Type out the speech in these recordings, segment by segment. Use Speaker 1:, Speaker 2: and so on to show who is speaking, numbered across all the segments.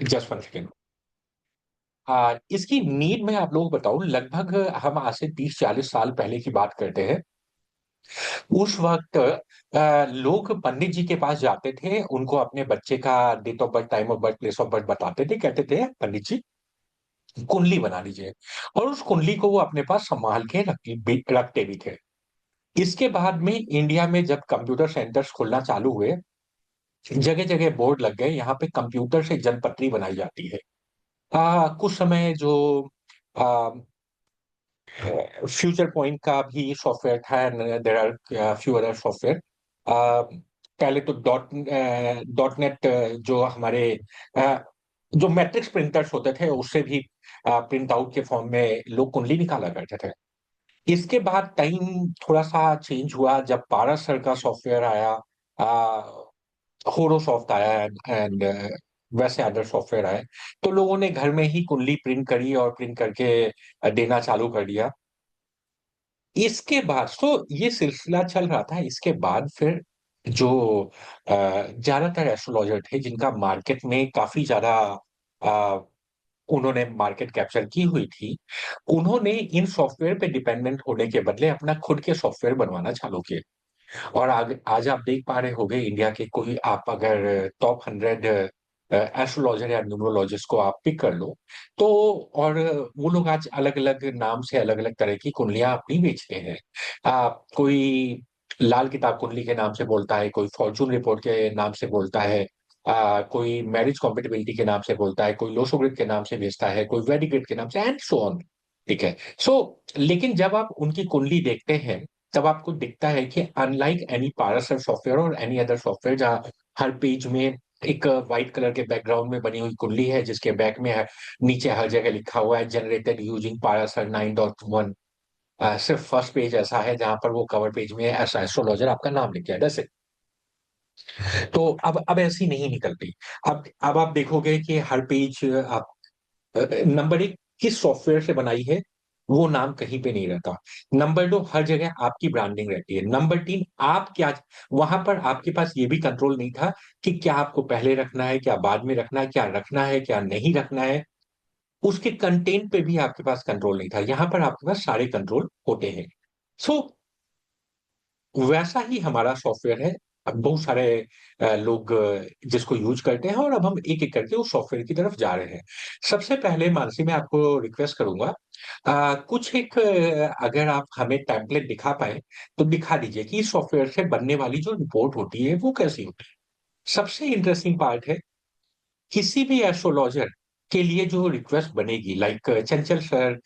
Speaker 1: Just one second. इसकी need मैं आप लोगों को बताऊं, लगभग हम आज से 30-40 साल पहले की बात करते हैं। उस वक्त लोग पंडित जी के पास जाते थे, उनको अपने बच्चे का date of birth, time of birth, place of birth बताते थे, कहते थे पंडित जी कुंडली बना लीजिए। और उस कुंडली को वो अपने पास संभाल के रखते भी थे। इसके बाद में इंडिया में जब कंप्यूटर सेंटर्स खुलना चालू हुए, जगह जगह बोर्ड लग गए, यहाँ पे कंप्यूटर से जनपत्री बनाई जाती है। कुछ समय जो फ्यूचर पॉइंट का भी सॉफ्टवेयर था, there are few other software. पहले तो डॉट नेट, जो हमारे uh, जो मैट्रिक्स प्रिंटर्स होते थे, उससे भी प्रिंट आउट के फॉर्म में लोग कुंडली निकाला करते थे। इसके बाद टाइम थोड़ा सा चेंज हुआ जब पारासर का सॉफ्टवेयर आया, होरोसॉफ्ट आया, एंड वैसे अदर सॉफ्टवेयर आए। तो लोगों ने घर में ही कुंडली प्रिंट करी और प्रिंट करके देना चालू कर दिया। इसके बाद तो ये सिलसिला चल रहा था। इसके बाद फिर जो ज्यादातर एस्ट्रोलॉजर थे, जिनका मार्केट में काफी ज्यादा अ, उन्होंने मार्केट कैप्चर की हुई थी, उन्होंने इन सॉफ्टवेयर पे डिपेंडेंट होने के बदले अपना खुद के सॉफ्टवेयर बनवाना चालू किए। और आज आप देख पा रहे होंगे, इंडिया के कोई आप अगर टॉप 100 एस्ट्रोलॉजर या न्यूमरोलॉजिस्ट को आप पिक कर लो, तो और वो लोग आज अलग अलग नाम से अलग अलग तरह की कुंडलियां अपनी बेचते हैं। कोई लाल किताब कुंडली के नाम से बोलता है, कोई फॉर्चून रिपोर्ट के नाम से बोलता है, कोई मैरिज कॉम्पेटिबिलिटी के नाम से बोलता है, कोई लोसोग्रिड के नाम से बेचता है, कोई वेडिग्रिड के नाम से, एंड सो ऑन। ठीक है। सो लेकिन जब आप उनकी कुंडली देखते हैं, तब आपको दिखता है कि अनलाइक एनी पारासर सॉफ्टवेयर और एनी अदर सॉफ्टवेयर, जहाँ हर पेज में एक व्हाइट कलर के बैकग्राउंड में बनी हुई कुंडली है, जिसके बैक में नीचे हर जगह लिखा हुआ है जनरेटेड यूजिंग पारासर 9.1। सिर्फ फर्स्ट पेज ऐसा है जहां पर वो कवर पेज में ऐसा एस्ट्रोलॉजर आपका नाम लिख गया, जैसे। तो अब ऐसी नहीं निकलती। अब आप देखोगे कि हर पेज आप नंबर एक किस सॉफ्टवेयर से बनाई है, वो नाम कहीं पे नहीं रहता। नंबर दो, हर जगह आपकी ब्रांडिंग रहती है। नंबर तीन, आप क्या, वहां पर आपके पास ये भी कंट्रोल नहीं था कि क्या आपको पहले रखना है, क्या बाद में रखना है, क्या रखना है, क्या नहीं रखना है। उसके कंटेंट पे भी आपके पास कंट्रोल नहीं था। यहां पर आपके पास सारे कंट्रोल होते हैं। सो वैसा ही हमारा सॉफ्टवेयर है। अब बहुत सारे लोग जिसको यूज करते हैं, और अब हम एक एक करके उस सॉफ्टवेयर की तरफ जा रहे हैं। सबसे पहले मानसी, मैं आपको रिक्वेस्ट करूंगा, कुछ एक अगर आप हमें टेम्पलेट दिखा पाए तो दिखा दीजिए कि इस सॉफ्टवेयर से बनने वाली जो रिपोर्ट होती है वो कैसी होती है। सबसे इंटरेस्टिंग पार्ट है, किसी भी एस्ट्रोलॉजर के लिए जो रिक्वेस्ट बनेगी, लाइक चंचल सर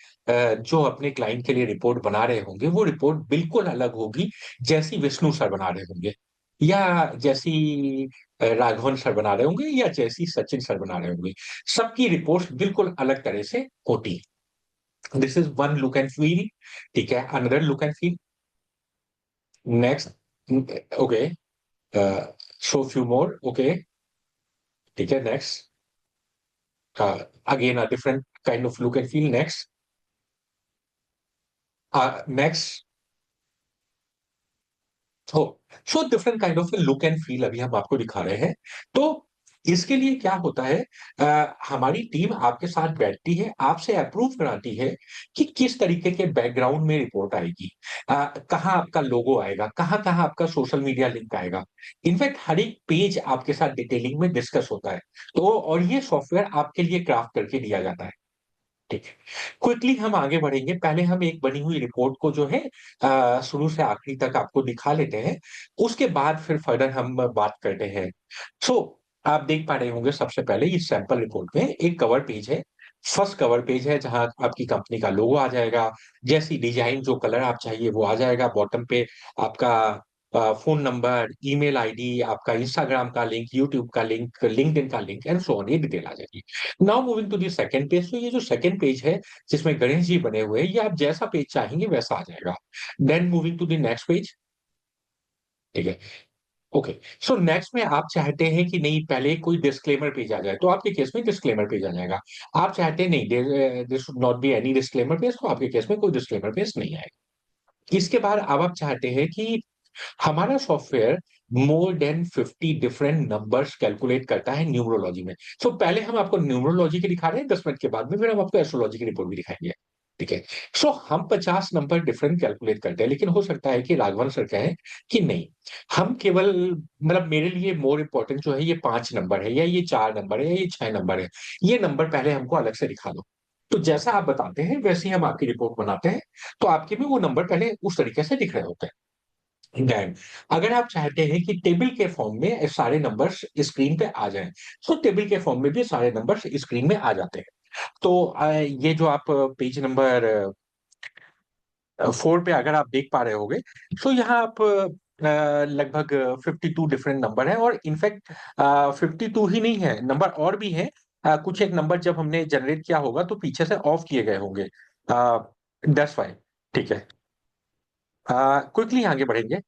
Speaker 1: जो अपने क्लाइंट के लिए रिपोर्ट बना रहे होंगे, वो रिपोर्ट बिल्कुल अलग होगी जैसी विष्णु सर बना रहे होंगे, या जैसी राघवन सर बना रहे होंगे, या जैसी सचिन सर बना रहे होंगे। सबकी रिपोर्ट बिल्कुल अलग तरह से होती है। This is one look and feel. ठीक है, another look and feel. Next. Okay. Show few more. Okay. ठीक है, next. Again a different kind of look and feel. Next. Next. So different kind of look and feel अभी हम आपको दिखा रहे हैं। तो इसके लिए क्या होता है, हमारी टीम आपके साथ बैठती है, आपसे अप्रूव कराती है कि किस तरीके के बैकग्राउंड में रिपोर्ट आएगी, कहाँ आपका लोगो आएगा, कहाँ कहाँ आपका सोशल मीडिया लिंक आएगा। इनफैक्ट हर एक पेज आपके साथ डिटेलिंग में डिस्कस होता है। तो और ये सॉफ्टवेयर आपके लिए क्राफ्ट करके दिया जाता है। ठीक है। क्विकली हम आगे बढ़ेंगे। पहले हम एक बनी हुई रिपोर्ट को जो है शुरू से आखिरी तक आपको दिखा लेते हैं। उसके बाद फिर फर्दर हम बात करते हैं। सो आप देख पा रहे होंगे, सबसे पहले इस सैंपल रिपोर्ट में एक कवर पेज है। फर्स्ट कवर पेज है जहां आपकी कंपनी का लोगो आ जाएगा, जैसी डिजाइन, जो कलर आप चाहिए वो आ जाएगा। बॉटम पे आपका फोन नंबर, ईमेल आईडी, आपका इंस्टाग्राम का लिंक, यूट्यूब का लिंक, लिंक्डइन का लिंक, एंड सो ऑन, ये डिटेल आ जाएगी। Now moving to the second page. तो ये जो सेकंड पेज है जिसमें गणेश जी बने हुए हैं, ये आप जैसा पेज चाहेंगे वैसा आ जाएगा। Then moving to the next page. ठीक है। ओके। सो नेक्स्ट में आप चाहते हैं कि नहीं, पहले कोई डिस्क्लेमर पेज आ जाए, तो आपके केस में डिस्क्लेमर पेज आ जाएगा। आप चाहते हैं नहीं, there should not be any disclaimer page, तो आपके केस में कोई डिस्क्लेमर पेज नहीं आएगा। इसके बाद अब आप चाहते हैं कि हमारा software more than 50 different numbers calculate करता है न्यूमरोलॉजी में। सो पहले हम आपको न्यूमरोलॉजी की दिखा रहे हैं 10 मिनट के बाद में, फिर हम आपको एस्ट्रोलॉजी की रिपोर्ट भी दिखाएंगे। ठीक है। सो हम 50 नंबर डिफरेंट कैलकुलेट करते हैं, लेकिन हो सकता है कि राघवन सर कहें कि नहीं, हम केवल, मतलब मेरे लिए मोर इंपॉर्टेंट जो है ये 5 नंबर है, या ये 4 नंबर है, या ये 6 नंबर है, ये नंबर पहले हमको अलग से दिखा दो। तो जैसा आप बताते हैं वैसे ही हम आपकी रिपोर्ट बनाते हैं। तो आपके में वो नंबर पहले उस तरीके से दिख रहे होते हैं। डैम, अगर आप चाहते हैं कि टेबल के फॉर्म में सारे नंबर्स स्क्रीन पे आ जाएं, तो टेबल के फॉर्म में भी सारे नंबर्स स्क्रीन में आ जाते हैं। तो ये जो आप पेज नंबर 4 पे अगर आप देख पा रहे होगे, तो यहाँ आप लगभग 52 डिफरेंट नंबर है, और इनफैक्ट 52 ही नहीं है, नंबर और भी है। कुछ एक नंबर जब हमने जनरेट किया होगा तो पीछे से ऑफ किए गए होंगे। That's why. ठीक है। क्विकली आगे बढ़ेंगे।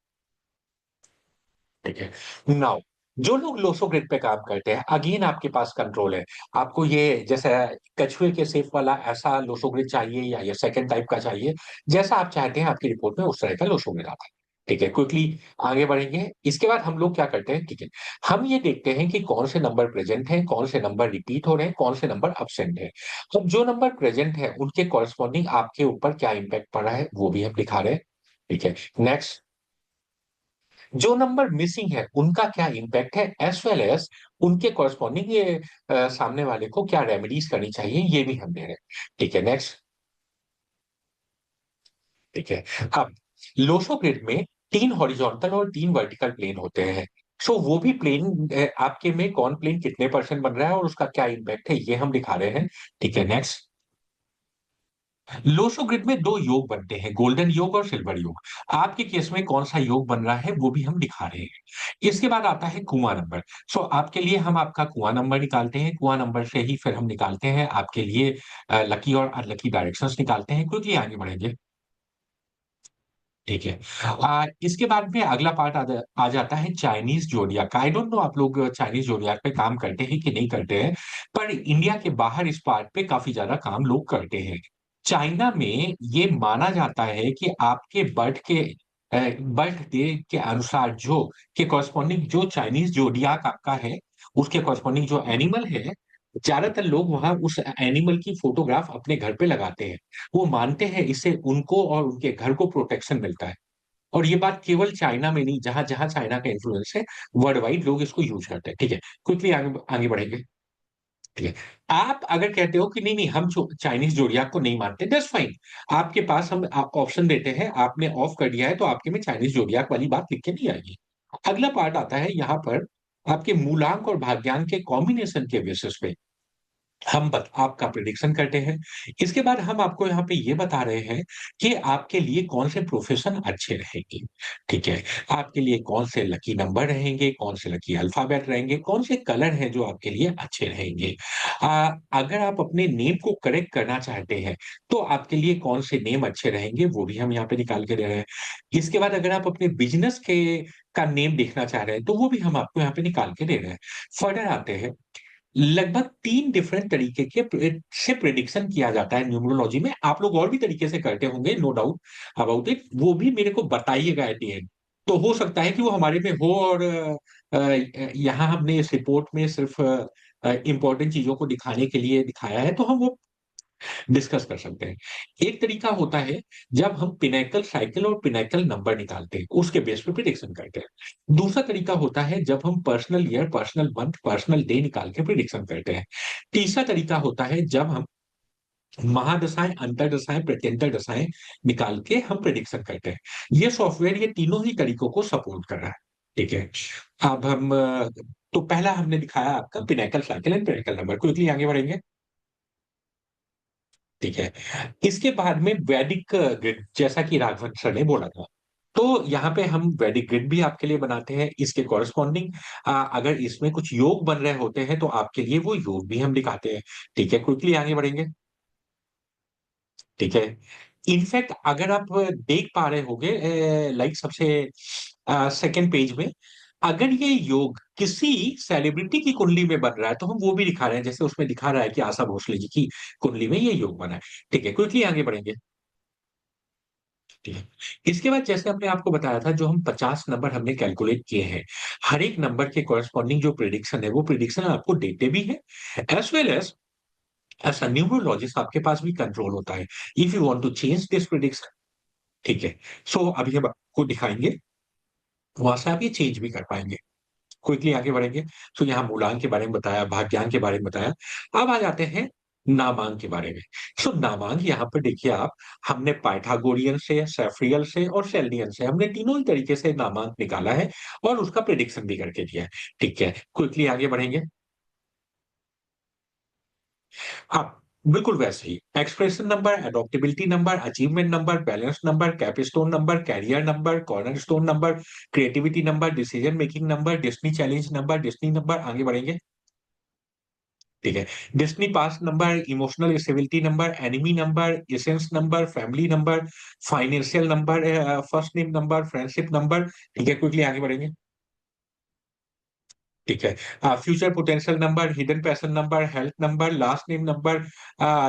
Speaker 1: ठीक है। नाउ, जो लोग लोसो ग्रिड पे काम करते हैं, अगेन आपके पास कंट्रोल है। आपको ये जैसे कछुए के शेप वाला ऐसा लोसो ग्रिड चाहिए, या ये सेकंड टाइप का चाहिए, जैसा आप चाहते हैं आपकी रिपोर्ट में उस तरह का लोसो ग्रिड आता है। ठीक है, क्विकली आगे बढ़ेंगे। इसके बाद हम लोग क्या करते हैं, ठीक है, हम ये देखते हैं कि कौन से नंबर प्रेजेंट हैं, कौन से नंबर रिपीट हो रहे हैं, कौन से नंबर अब्सेंट है। अब जो नंबर प्रेजेंट है उनके कॉरेस्पॉन्डिंग आपके ऊपर क्या इंपैक्ट पड़ रहा है वो भी हम दिखा रहे हैं। ठीक है। नेक्स्ट, जो नंबर मिसिंग है उनका क्या इंपैक्ट है, एज वेल एज उनके कॉरेस्पॉन्डिंग ये सामने वाले को क्या रेमेडीज करनी चाहिए, ये भी हम दे रहे हैं। ठीक है। नेक्स्ट। ठीक है। अब लोसो ग्रिड में 3 हॉरिजॉन्टल और 3 वर्टिकल प्लेन होते हैं। सो वो भी प्लेन आपके में कौन प्लेन कितने परसेंट बन रहा है और उसका क्या इंपैक्ट है, ये हम दिखा रहे हैं। ठीक है। नेक्स्ट। लोसो ग्रिड में 2 योग बनते हैं, गोल्डन योग और सिल्वर योग। आपके केस में कौन सा योग बन रहा है वो भी हम दिखा रहे हैं। इसके बाद आता है कुआं नंबर। सो आपके लिए हम आपका कुआं नंबर निकालते हैं, कुआं नंबर से ही फिर हम निकालते हैं आपके लिए लकी और अनलकी डायरेक्शंस निकालते हैं। क्विकली आगे बढ़ेंगे। ठीक है। इसके बाद में अगला पार्ट आ जाता है चाइनीज जोडियाक। आई डोंट नो आप लोग चाइनीज जोडियाक पे काम करते हैं कि नहीं करते हैं, पर इंडिया के बाहर इस पार्ट पे काफी ज्यादा काम लोग करते हैं। चाइना में ये माना जाता है कि आपके बर्थ डे के अनुसार जो के कॉरस्पॉन्डिंग जो चाइनीज जोडियाक आपका है, उसके कॉरस्पॉन्डिंग जो एनिमल है, ज्यादातर लोग वहां उस एनिमल की फोटोग्राफ अपने घर पे लगाते हैं। वो मानते हैं इससे उनको और उनके घर को प्रोटेक्शन मिलता है। और ये बात केवल चाइना में नहीं, जहां जहां चाइना का इन्फ्लुएंस है, वर्ल्ड वाइड लोग इसको यूज करते हैं। ठीक है, क्विकली आगे आगे बढ़ेंगे। ठीक है। आप अगर कहते हो कि नहीं नहीं हम चाइनीज जोड़ियाक को नहीं मानते, दैट्स फाइन। आपके पास हम ऑप्शन देते हैं, आपने ऑफ कर दिया है तो आपके में चाइनीज जोड़ियाक वाली बात लिख के नहीं आएगी। अगला पार्ट आता है यहाँ पर आपके मूलांक और भाग्यांक के कॉम्बिनेशन के बेसिस पे आपका प्रिडिक्शन करते हैं। इसके बाद हम आपको यहाँ पे ये बता रहे हैं कि आपके लिए कौन से प्रोफेशन अच्छे रहेंगे। ठीक है। आपके लिए कौन से लकी नंबर रहेंगे, कौन से लकी अल्फाबेट रहेंगे, कौन से कलर हैं जो आपके लिए अच्छे रहेंगे। अगर आप अपने नेम को करेक्ट करना चाहते हैं तो आपके लिए कौन से नेम अच्छे रहेंगे वो भी हम यहाँ पे निकाल के दे रहे हैं। इसके बाद अगर आप अपने बिजनेस के का नेम देखना चाह रहे हैं तो वो भी हम आपको यहाँ पे निकाल के दे रहे हैं। फर्दर आते हैं, लगभग 3 डिफरेंट तरीके के से प्रिडिक्शन किया जाता है न्यूमरोलॉजी में। आप लोग और भी तरीके से करते होंगे, नो डाउट अबाउट इट, वो भी मेरे को बताइएगा एट द एंड। तो हो सकता है कि वो हमारे में हो, और यहाँ हमने इस रिपोर्ट में सिर्फ इंपॉर्टेंट चीजों को दिखाने के लिए दिखाया है, तो हम वो डिस्कस कर सकते हैं। एक तरीका होता है जब हम पिनैकल साइकिल और पिनैकल नंबर निकालते हैं, उसके बेस पे प्रिडिक्शन करते हैं। दूसरा तरीका होता है जब हम personal year, personal month, personal day निकाल के प्रिडिक्शन करते हैं। तीसरा तरीका होता है जब हम महादशाएं, अंतरदशाएं, प्रत्यंतर दशाएं निकाल के हम प्रिडिक्शन करते हैं। ये सॉफ्टवेयर ये तीनों ही तरीकों को सपोर्ट कर रहा है। ठीक है। अब हम तो पहला हमने दिखाया आपका pinnacle cycle and pinnacle number. Quickly आगे बढ़ेंगे। ठीक है। इसके बाद में वैदिक ग्रिड, जैसा कि राघवन सर ने बोला था, तो यहाँ पे हम वैदिक ग्रिड भी आपके लिए बनाते हैं। इसके कॉरस्पॉन्डिंग अगर इसमें कुछ योग बन रहे होते हैं तो आपके लिए वो योग भी हम दिखाते हैं। ठीक है, क्विकली आगे बढ़ेंगे। ठीक है। इनफैक्ट अगर आप देख पा रहे होंगे, लाइक सबसे सेकंड पेज में, अगर ये योग किसी सेलिब्रिटी की कुंडली में बन रहा है तो हम वो भी दिखा रहे हैं, जैसे उसमें दिखा रहा है कि आशा भोसले जी की कुंडली में ये योग बना है। ठीक है, क्विकली आगे बढ़ेंगे। ठीक है। इसके बाद जैसे हमने आपको बताया था, जो हम 50 नंबर हमने कैलकुलेट किए हैं, हर एक नंबर के कॉरेस्पॉन्डिंग जो प्रिडिक्शन है, वो प्रिडिक्शन आपको देते भी है, as well as a numerologist आपके पास भी कंट्रोल होता है। If you want to change this prediction, ठीक है, सो अभी हम आपको दिखाएँगे, वहाँ से आप ये चेंज भी कर पाएँगे। क्विकली आगे बढ़ेंगे। तो यहाँ मूलांक के बारे में बताया, भाग्यांक के बारे में बताया। अब आ जाते हैं नामांक के बारे में। सो नामांक यहाँ पर देखिए आप, हमने पाइथागोरियन से, सेफ्रियल से और सेल्डियन से हमने तीनों ही तरीके से नामांक निकाला है और उसका प्रेडिक्शन भी करके दिया है। ठीक है, क्विकली आगे बढ़ेंगे। अब बिल्कुल वैसे ही expression number, adaptability number, achievement number, balance number, capstone number, career number, cornerstone number, creativity number, decision making number, destiny challenge number, destiny number, आगे बढ़ेंगे। ठीक है। Destiny pass number, emotional stability number, enemy number, essence number, family number, financial number, first name number, friendship number. ठीक है, quickly आगे बढ़ेंगे। ठीक है। Future potential number, hidden passion number, health number, last name number,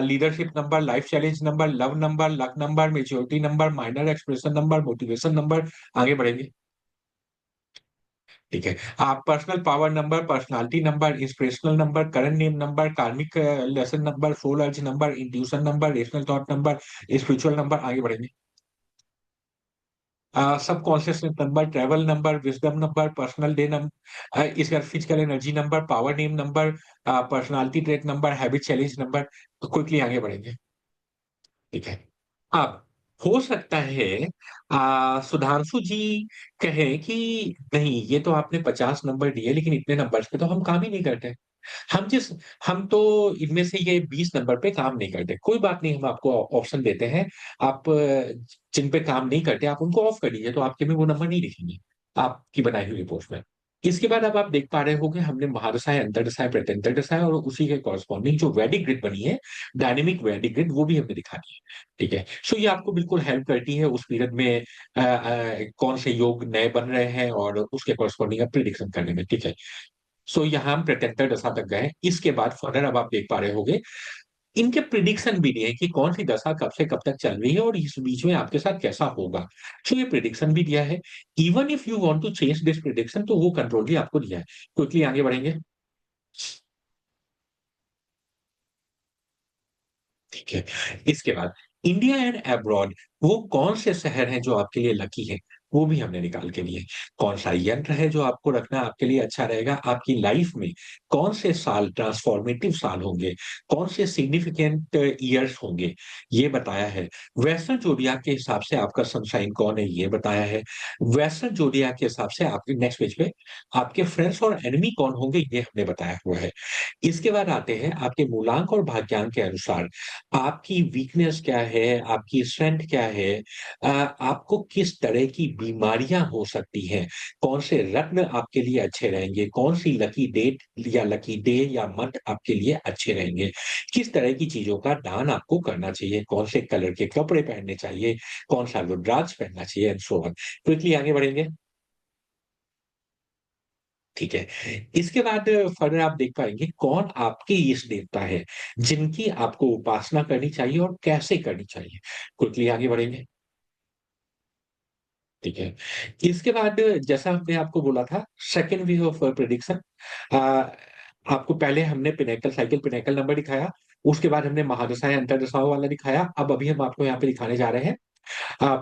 Speaker 1: leadership number, life challenge number, love number, luck number, maturity number, minor expression number, motivation number. आगे बढ़ेंगे। ठीक है। आप personal power number, personality number, inspirational number, current name number, karmic lesson number, soul urge number, intuition number, rational thought number, spiritual number. आगे बढ़ेंगे। Subconsciousness number, travel number, wisdom number, personal day number, इसका physical energy number, power name number, personality trait number, habit challenge number. तो quickly आगे बढ़ेंगे। ठीक है। अब हो सकता है सुधांशु जी कहें कि नहीं, ये तो आपने 50 नंबर दिए लेकिन इतने नंबर्स पे तो हम काम ही नहीं करते। हम जिस हम तो इनमें से ये 20 नंबर पे काम नहीं करते। कोई बात नहीं, हम आपको ऑप्शन देते हैं। आप जिन पे काम नहीं करते आप उनको ऑफ कर दीजिए, तो आपके में वो नंबर नहीं दिखेंगे आपकी बनाई हुई पोस्ट में। इसके बाद अब आप देख पा रहे होंगे, हमने महादशाएं, अंतर्दशाएं, प्रत्यंतर दशाएं और उसी के कॉरस्पॉन्डिंग जो वैदिक ग्रिड बनी है, डायनेमिक वैदिक ग्रिड, वो भी हमने दिखा दी है। ठीक है। सो ये आपको बिल्कुल हेल्प करती है उस पीरियड में कौन से योग नए बन रहे हैं और उसके कॉरस्पॉन्डिंग आप प्रिडिक्शन करने में। ठीक है। सो यहाँ हम प्रत्यंतर दशा तक गए। इसके बाद फर्दर अब आप देख पा रहे होंगे, इनके प्रिडिक्शन भी दिए हैं कि कौन सी दशा कब से कब तक चल रही है और इस बीच में आपके साथ कैसा होगा। सो ये प्रिडिक्शन भी दिया है। Even if you want to change this prediction, तो वो कंट्रोल भी आपको दिया है। क्विकली आगे बढ़ेंगे। ठीक है। इसके बाद इंडिया एंड अब्रॉड, वो कौन से शहर हैं जो आपके लिए लकी है, वो भी हमने निकाल के लिए। कौन सा यंत्र है जो आपको रखना आपके लिए अच्छा रहेगा आपकी लाइफ में, कौन से साल ट्रांसफॉर्मेटिव साल होंगे, कौन से सिग्निफिकेंट ईयर्स होंगे, ये बताया है। वेस्टर्न जोडियाक के हिसाब से आपका सनशाइन कौन है, ये बताया है। वेस्टर्न जोडियाक के हिसाब से आपके नेक्स्ट पेज पे आपके फ्रेंड्स और एनिमी कौन होंगे, ये हमने बताया हुआ है। इसके बाद आते हैं आपके मूलांक और भाग्यांक के अनुसार आपकी वीकनेस क्या है, आपकी स्ट्रेंथ क्या है, आपको किस तरह की बीमारियां हो सकती हैं, कौन से रत्न आपके लिए अच्छे रहेंगे, कौन सी लकी डेट या लकी डे या मंथ आपके लिए अच्छे रहेंगे, किस तरह की चीजों का दान आपको करना चाहिए, कौन से कलर के कपड़े पहनने चाहिए, कौन सा रुद्राक्ष पहनना चाहिए एंड सो ऑन। क्विकली आगे बढ़ेंगे। ठीक है। इसके बाद फर्दर आप देख पाएंगे कौन आपके इष्ट देवता है, जिनकी आपको उपासना करनी चाहिए और कैसे करनी चाहिए। क्विकली आगे बढ़ेंगे। ठीक है। इसके बाद जैसा हमने आपको बोला था, सेकंड वे ऑफ प्रेडिक्शन, आपको पहले हमने पिनेकल साइकिल, पिनेकल नंबर दिखाया। उसके बाद हमने महादशाएं, अंतरदशाओं वाला दिखाया। अब अभी हम आपको यहाँ पे दिखाने जा रहे हैं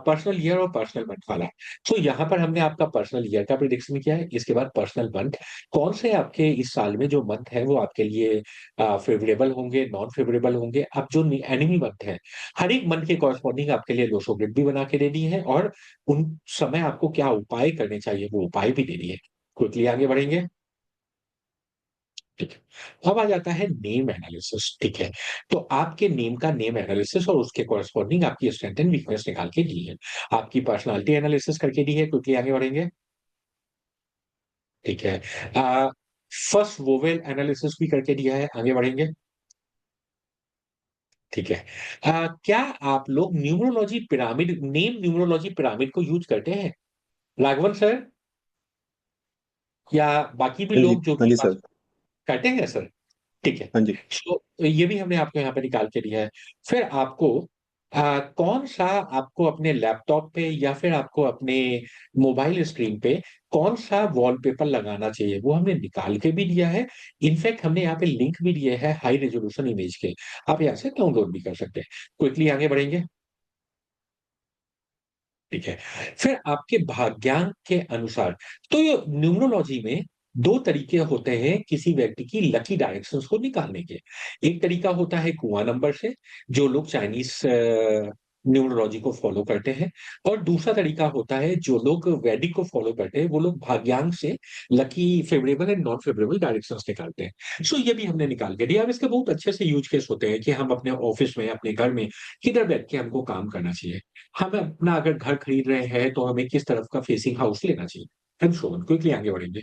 Speaker 1: पर्सनल ईयर और पर्सनल मंथ वाला। तो यहाँ पर हमने आपका पर्सनल ईयर का प्रिडिक्शन किया है। इसके बाद पर्सनल मंथ, कौन से आपके इस साल में जो मंथ है वो आपके लिए फेवरेबल होंगे, नॉन फेवरेबल होंगे। अब जो एनिमी मंथ है, हर एक मंथ के कॉरस्पॉन्डिंग आपके लिए 200 ग्रिड भी बना के दे दी है और उन समय आपको क्या उपाय करने चाहिए वो उपाय भी दे दिए। क्विकली आगे बढ़ेंगे। ठीक है। अब आ जाता है नेम एनालिसिस। ठीक है। तो आपके नेम का नेम एनालिसिस और उसके कॉरस्पॉन्डिंग आपकी स्ट्रेंथ एंड वीकनेस निकाल के दी है। आपकी पर्सनालिटी एनालिसिस करके दी है। क्विकली आगे बढ़ेंगे। ठीक है। फर्स्ट वोवेल एनालिसिस भी करके दिया है। आगे बढ़ेंगे। ठीक है। क्या आप लोग numerology pyramid, name numerology pyramid को यूज करते हैं, राघवन सर, या बाकी भी
Speaker 2: हाँ जी,
Speaker 1: लोग जो
Speaker 2: हाँ
Speaker 1: भी
Speaker 2: जी सर।
Speaker 1: करते हैं सर? ठीक है।
Speaker 2: हाँ जी।
Speaker 1: सो ये भी हमने आपको यहाँ पे निकाल के दिया है। फिर आपको कौन सा आपको अपने लैपटॉप पे या फिर आपको अपने मोबाइल स्क्रीन पे कौन सा वॉलपेपर लगाना चाहिए, वो हमने निकाल के भी दिया है। इनफैक्ट हमने यहाँ पे लिंक भी दिए हैं हाई रेजोल्यूशन इमेज के। आप यहाँ से डाउनलोड भी कर सकते हैं। क्विकली आगे बढ़ेंगे। ठीक है। फिर आपके भाग्यांक के अनुसार, तो न्यूमरोलॉजी में दो तरीके होते हैं किसी व्यक्ति की लकी डायरेक्शंस को निकालने के। एक तरीका होता है कुआं नंबर से, जो लोग चाइनीज न्यूमरोलॉजी को फॉलो करते हैं। और दूसरा तरीका होता है जो लोग वैदिक को फॉलो करते हैं, वो लोग भाग्यांक से lucky favourable and non favourable directions निकालते हैं। सो ये भी हमने निकाल के दिया। अब इसके बहुत अच्छे से यूज केस होते हैं कि हम अपने ऑफिस में, अपने घर में किधर बैठ के हमको काम करना चाहिए। हम अपना अगर घर खरीद रहे हैं तो हमें किस तरफ का फेसिंग हाउस लेना चाहिए। हम शोभन क्विकली आगे बढ़ेंगे।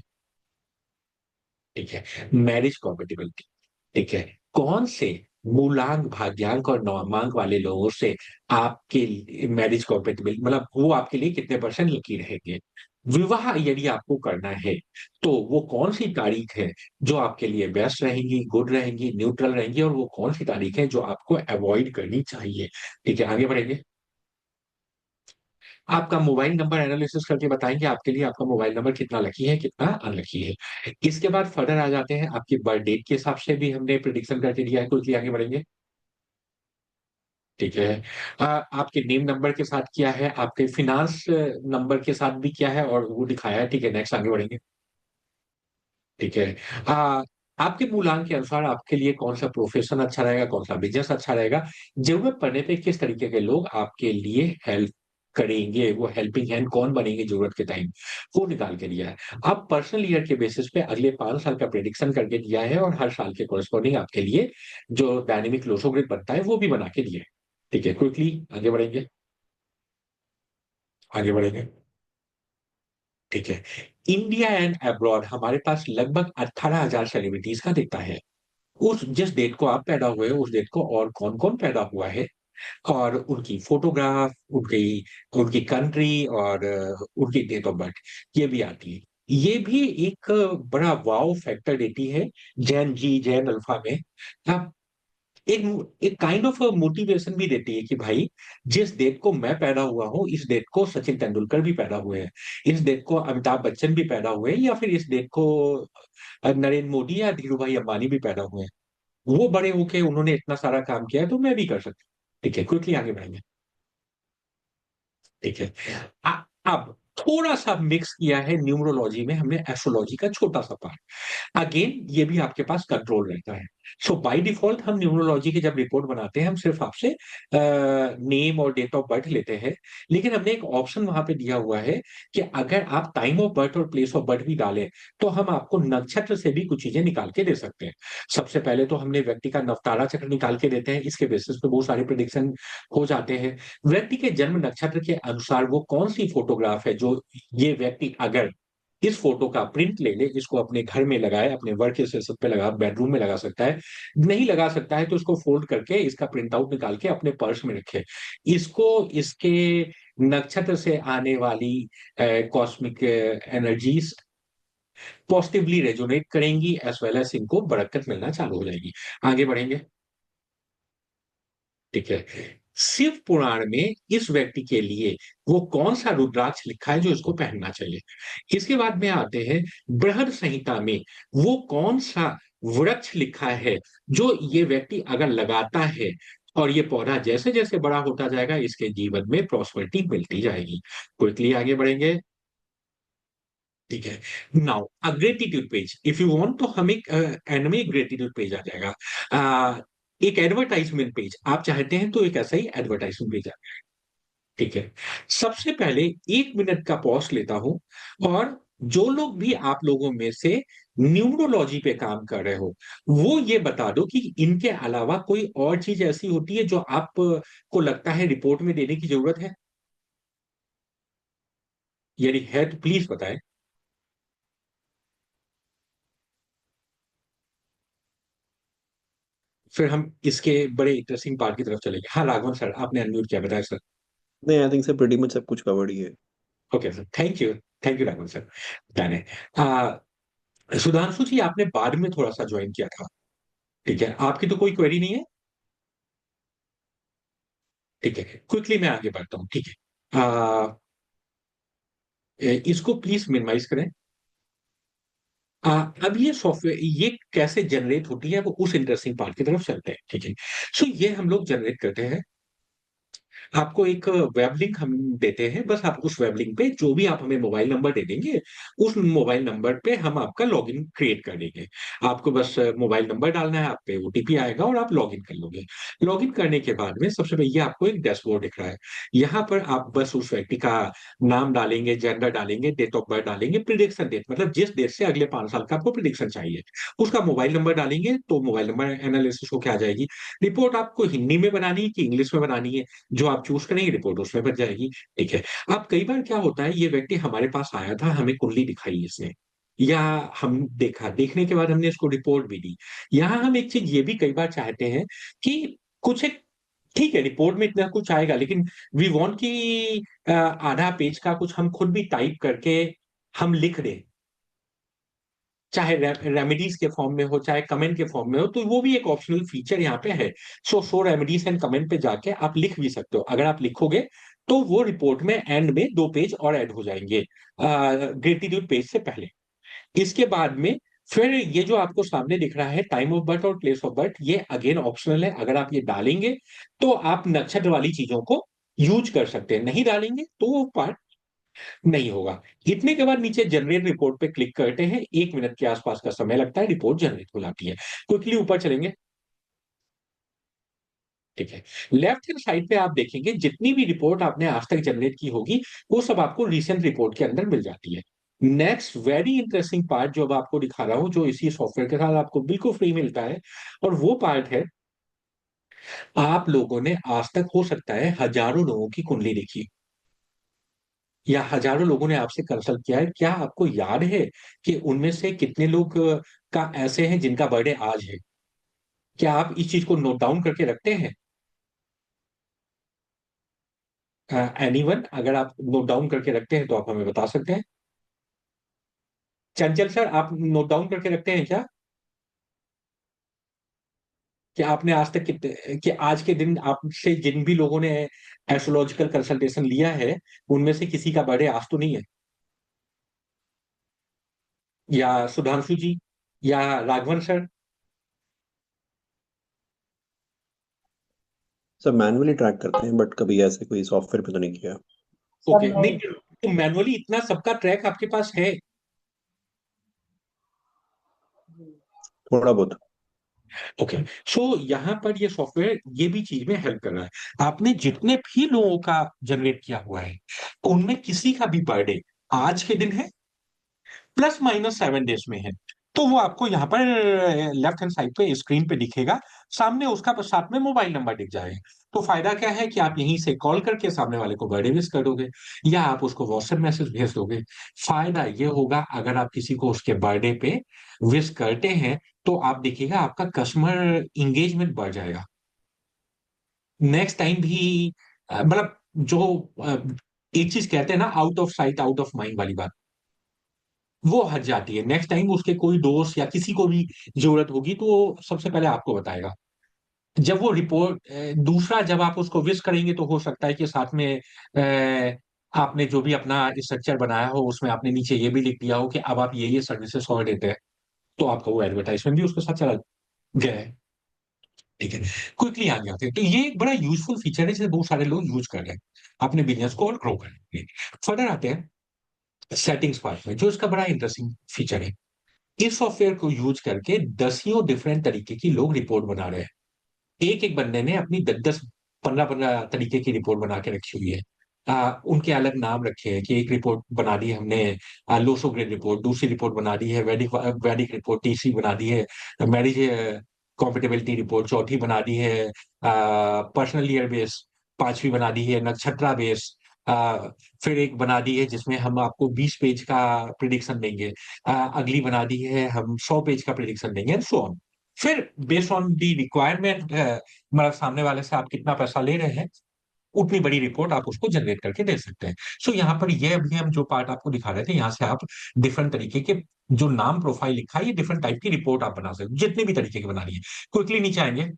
Speaker 1: ठीक है। Marriage compatibility. ठीक है। कौन से मूलांक, भाग्यांक और नवांक वाले लोगों से आपके मैरिज कॉम्पेटिबिलिटी, मतलब वो आपके लिए कितने परसेंट लकी रहेंगे। विवाह यदि आपको करना है तो वो कौन सी तारीख है जो आपके लिए बेस्ट रहेंगी, गुड रहेंगी, न्यूट्रल रहेंगी, और वो कौन सी तारीख है जो आपको अवॉइड करनी चाहिए। ठीक है, आगे बढ़ेंगे। आपका मोबाइल नंबर एनालिसिस करके बताएंगे आपके लिए आपका मोबाइल नंबर कितना लकी है, कितना अनलकी है। इसके बाद फर्दर आ जाते हैं आपकी बर्थ डेट के हिसाब से भी हमने प्रिडिक्शन करके दिया है, क्विकली आगे बढ़ेंगे। ठीक है। आपके नेम नंबर के साथ किया है, आपके फिनांस नंबर के साथ भी किया है और वो दिखाया है। ठीक है, नेक्स्ट आगे बढ़ेंगे। ठीक है। आ, आपके मूलांक के अनुसार आपके लिए कौन सा प्रोफेशन अच्छा रहेगा, कौन सा बिजनेस अच्छा रहेगा, जरूरत पड़ने पे किस तरीके के लोग आपके लिए हेल्प करेंगे, वो हेल्पिंग हैंड कौन बनेंगे जरूरत के टाइम, वो निकाल के दिया है। अब पर्सनल ईयर के बेसिस पे अगले 5 साल का प्रेडिक्शन करके दिया है, और हर साल के कोरस्पॉन्डिंग आपके लिए जो डायनेमिक लोसोग्रिड बनता है वो भी बना के दिया है। ठीक है, क्विकली आगे बढ़ेंगे। आगे बढ़ेंगे। ठीक है। इंडिया एंड अब्रॉड हमारे पास लगभग 18,000 सेलिब्रिटीज का दिखता है। उस जिस डेट को आप पैदा हुए उस डेट को और कौन कौन पैदा हुआ है, और उनकी फोटोग्राफ, उनकी उनकी कंट्री और उनकी डेट ऑफ बर्थ, ये भी आती है। ये भी एक बड़ा वाव फैक्टर देती है जैन जी, जैन अल्फा में। आप एक एक काइंड ऑफ मोटिवेशन भी देती है कि भाई, जिस डेट को मैं पैदा हुआ हूं इस डेट को सचिन तेंदुलकर भी पैदा हुए हैं, इस डेट को अमिताभ बच्चन भी पैदा हुए हैं, या फिर इस डेट को नरेंद्र मोदी या धीरू भाई अंबानी भी पैदा हुए हैं। वो बड़े होके उन्होंने इतना सारा काम किया है तो मैं भी कर सकता हूँ। ठीक है, क्विकली आगे बढ़ेंगे। ठीक है। अब थोड़ा सा मिक्स किया है न्यूमरोलॉजी में हमने एस्ट्रोलॉजी का छोटा सा पार्ट। अगेन ये भी आपके पास कंट्रोल रहता है। सो बाय डिफॉल्ट हम न्यूमरोलॉजी की जब रिपोर्ट बनाते हैं हम सिर्फ आपसे नेम और डेट ऑफ बर्थ लेते हैं। लेकिन हमने एक ऑप्शन वहां पे दिया हुआ है कि अगर आप टाइम ऑफ बर्थ और प्लेस ऑफ बर्थ भी डालें तो हम आपको नक्षत्र से भी कुछ चीजें निकाल के दे सकते हैं। सबसे पहले तो हमने व्यक्ति का नवतारा चक्र निकाल के देते हैं, इसके बेसिस पे बहुत सारे प्रिडिक्शन हो जाते हैं। व्यक्ति के जन्म नक्षत्र के अनुसार वो कौन सी फोटोग्राफ है जो ये व्यक्ति अगर इस फोटो का प्रिंट ले ले, इसको अपने घर में लगाए, अपने वर्क स्टेशन पे लगा, बेडरूम में लगा सकता है। नहीं लगा सकता है तो इसको फोल्ड करके इसका प्रिंट आउट निकाल के अपने पर्स में रखे। इसको इसके नक्षत्र से आने वाली कॉस्मिक एनर्जीज पॉजिटिवली रेजोनेट करेंगी, एज वेल एज इनको बरकत मिलना चालू हो जाएगी। आगे बढ़ेंगे। ठीक है। शिव पुराण में इस व्यक्ति के लिए वो कौन सा रुद्राक्ष लिखा है जो इसको पहनना चाहिए। इसके बाद में आते हैं बृहद संहिता में वो कौन सा वृक्ष लिखा है जो ये व्यक्ति अगर लगाता है और ये पौधा जैसे जैसे बड़ा होता जाएगा इसके जीवन में प्रॉस्पेरिटी मिलती जाएगी। क्विकली आगे बढ़ेंगे। ठीक है। Now a gratitude page if you want, तो हम एक एंड में ग्रेटिट्यूड पेज आ जाएगा। एक एडवर्टाइजमेंट पेज आप चाहते हैं तो एक ऐसा ही एडवर्टाइजमेंट पेज आ। ठीक है। सबसे पहले 1 मिनट का पॉज लेता हूं, और जो लोग भी आप लोगों में से न्यूमरोलॉजी पे काम कर रहे हो वो ये बता दो कि इनके अलावा कोई और चीज ऐसी होती है जो आप को लगता है रिपोर्ट में देने की जरूरत है। यदि है तो प्लीज बताएं। फिर हम इसके बड़े इंटरेस्टिंग पार्ट की तरफ चलेंगे। हाँ राघवन सर, आपने अनम्यूट किया, बताया सर।
Speaker 2: नहीं, I think sir pretty much सब कुछ कवर्ड ही है।
Speaker 1: Okay sir, thank you. Thank you Raghavan sir. Done है। सुधांशु जी, आपने बाद में थोड़ा सा ज्वाइन किया था। ठीक है, आपकी तो कोई क्वेरी नहीं है। ठीक है, क्विकली मैं आगे बढ़ता हूँ, ठीक है। इसको प्लीज मिनिमाइज करें। अब ये सॉफ्टवेयर ये कैसे जनरेट होती है, वो उस इंटरेस्टिंग पार्ट की तरफ चलते हैं, ठीक है। सो ये हम लोग जनरेट करते हैं। आपको एक वेब लिंक हम देते हैं, बस आप उस वेब लिंक पे जो भी आप हमें मोबाइल नंबर दे देंगे, उस मोबाइल नंबर पे हम आपका लॉगिन क्रिएट कर देंगे। आपको बस मोबाइल नंबर डालना है, आप पे ओटीपी आएगा और आप लॉगिन कर लोगे। लॉगिन करने के बाद में सबसे पहले ये आपको एक डैशबोर्ड दिख रहा है। यहाँ पर आप बस उस व्यक्ति का नाम डालेंगे, जेंडर डालेंगे, डेट ऑफ बर्थ डालेंगे, प्रिडिक्शन डेट, मतलब जिस डेट से अगले 5 साल का आपको प्रिडिक्शन चाहिए, उसका मोबाइल नंबर डालेंगे तो मोबाइल नंबर एनालिसिस होके आ जाएगी। रिपोर्ट आपको हिंदी में बनानी है कि इंग्लिश में बनानी है, जो आप चूज करेंगे रिपोर्ट उसमें बन जाएगी। ठीक है। अब कई बार क्या होता है, ये व्यक्ति हमारे पास आया था, हमें कुंडली दिखाई इसने, या हम देखा, देखने के बाद हमने इसको रिपोर्ट भी दी। यहां हम एक चीज ये भी कई बार चाहते हैं कि कुछ एक, ठीक है रिपोर्ट में इतना कुछ आएगा, लेकिन वी वांट कि आधा पेज का कुछ हम खुद भी टाइप करके हम लिख दें, चाहे रेमेडीज के फॉर्म में हो, चाहे कमेंट के फॉर्म में हो, तो वो भी एक ऑप्शनल फीचर यहाँ पे है। सो रेमेडीज एंड कमेंट पे जाके आप लिख भी सकते हो। अगर आप लिखोगे तो वो रिपोर्ट में एंड में 2 पेज और ऐड हो जाएंगे ग्रेटिट्यूड पेज से पहले। इसके बाद में फिर ये जो आपको सामने दिख रहा है टाइम ऑफ बर्थ और प्लेस ऑफ बर्थ, ये अगेन ऑप्शनल है। अगर आप ये डालेंगे तो आप नक्षत्र वाली चीजों को यूज कर सकते हैं, नहीं डालेंगे तो वो पार्ट नहीं होगा। इतने के बाद नीचे जनरेट रिपोर्ट पे क्लिक करते हैं, 1 मिनट के आसपास का समय लगता है, रिपोर्ट जनरेट हो जाती है। क्विकली ऊपर चलेंगे, ठीक है। लेफ्ट हैंड साइड पे आप देखेंगे जितनी भी रिपोर्ट आपने आज तक जनरेट की होगी, वो सब आपको रिसेंट रिपोर्ट के अंदर मिल जाती है। नेक्स्ट वेरी इंटरेस्टिंग पार्ट जो अब आपको दिखा रहा हूं, जो इसी सॉफ्टवेयर के साथ आपको बिल्कुल फ्री मिलता है, और वो पार्ट है, आप लोगों ने आज तक हो सकता है हजारों लोगों की कुंडली देखी, या हजारों लोगों ने आपसे कंसल्ट किया है। क्या आपको याद है कि उनमें से कितने लोग का ऐसे हैं जिनका बर्थडे आज है? क्या आप इस चीज को नोट डाउन करके रखते हैं? एनीवन, अगर आप नोट डाउन करके रखते हैं तो आप हमें बता सकते हैं। चंचल सर, आप नोट डाउन करके रखते हैं क्या, कि आपने आज तक कितने, कि आज के दिन आपसे जिन भी लोगों ने एस्ट्रोलॉजिकल कंसल्टेशन लिया है, उनमें से किसी का बर्थडे आज तो नहीं है? या सुधांशु जी, या राघवन सर?
Speaker 2: सब मैनुअली ट्रैक करते हैं, बट कभी ऐसे कोई सॉफ्टवेयर पे तो नहीं किया।
Speaker 1: ओके, नहीं तो मैनुअली इतना सबका ट्रैक आपके पास है?
Speaker 2: थोड़ा बहुत।
Speaker 1: ओके। सो यहाँ पर ये सॉफ्टवेयर ये भी चीज में हेल्प कर रहा है। आपने जितने भी लोगों का जनरेट किया हुआ है, उनमें किसी का भी बर्थडे आज के दिन है, +- 7 डेज में है, तो वो आपको यहाँ पर लेफ्ट हैंड साइड पे स्क्रीन पे दिखेगा। सामने उसका साथ में मोबाइल नंबर दिख जाएगा। तो फायदा क्या है कि आप यहीं से कॉल करके सामने वाले को बर्थडे विश कर दोगे, या आप उसको व्हाट्सएप मैसेज भेज दोगे। फायदा ये होगा, अगर आप किसी को उसके बर्थडे पे विश करते हैं, तो आप देखिएगा आपका कस्टमर इंगेजमेंट बढ़ जाएगा। नेक्स्ट टाइम भी मतलब जो अ, एक चीज कहते हैं ना, out of sight out of mind वाली बात, वो हट जाती है। नेक्स्ट टाइम उसके कोई दोस्त या किसी को भी जरूरत होगी तो वो सबसे पहले आपको बताएगा। जब वो रिपोर्ट दूसरा, जब आप उसको विश करेंगे तो हो सकता है कि साथ में आपने जो भी अपना स्ट्रक्चर बनाया हो, उसमें आपने नीचे ये भी लिख दिया हो कि अब आप ये सर्विसेज और देते हैं, तो आपका वो एडवर्टाइजमेंट भी उसके साथ चला गया है। ठीक है, क्विकली आगे आते हैं। तो ये एक बड़ा यूजफुल फीचर है जिसे बहुत सारे लोग यूज कर रहे हैं अपने बिजनेस को और ग्रो करने के लिए। फर्दर आते हैं सेटिंग्स पार्ट में, जो इसका बड़ा इंटरेस्टिंग फीचर है। इस सॉफ्टवेयर को यूज करके दसियों डिफरेंट तरीके की लोग रिपोर्ट बना रहे हैं। एक एक बंदे ने अपनी 10 10 15 15 तरीके की रिपोर्ट बना के रखी हुई है। उनके अलग नाम रखे हैं कि एक रिपोर्ट बना दी है हमने लोसो ग्रेड रिपोर्ट, दूसरी रिपोर्ट बना दी है वैदिक वैदिक रिपोर्ट, तीसरी बना दी है मैरिज कॉम्पेटेबिलिटी रिपोर्ट, चौथी बना दी है पर्सनल ईयर बेस, पांचवी बना दी है नक्षत्रा बेस, फिर एक बना दी है जिसमें हम आपको 20 पेज का प्रिडिक्शन देंगे, अगली बना दी है हम 100 पेज का प्रिडिक्शन देंगे, एंड सो ऑन। फिर बेस्ड ऑन दी रिक्वायरमेंट, मतलब सामने वाले से आप कितना पैसा ले रहे हैं, उतनी बड़ी रिपोर्ट आप उसको जनरेट करके दे सकते हैं। सो यहाँ पर ये अभी हम जो पार्ट आपको दिखा रहे थे, यहाँ से आप डिफरेंट तरीके के जो नाम प्रोफाइल लिखा है, ये डिफरेंट टाइप की रिपोर्ट आप बना सकते हो, जितने भी तरीके की बनानी है। क्विकली नीचे आएंगे,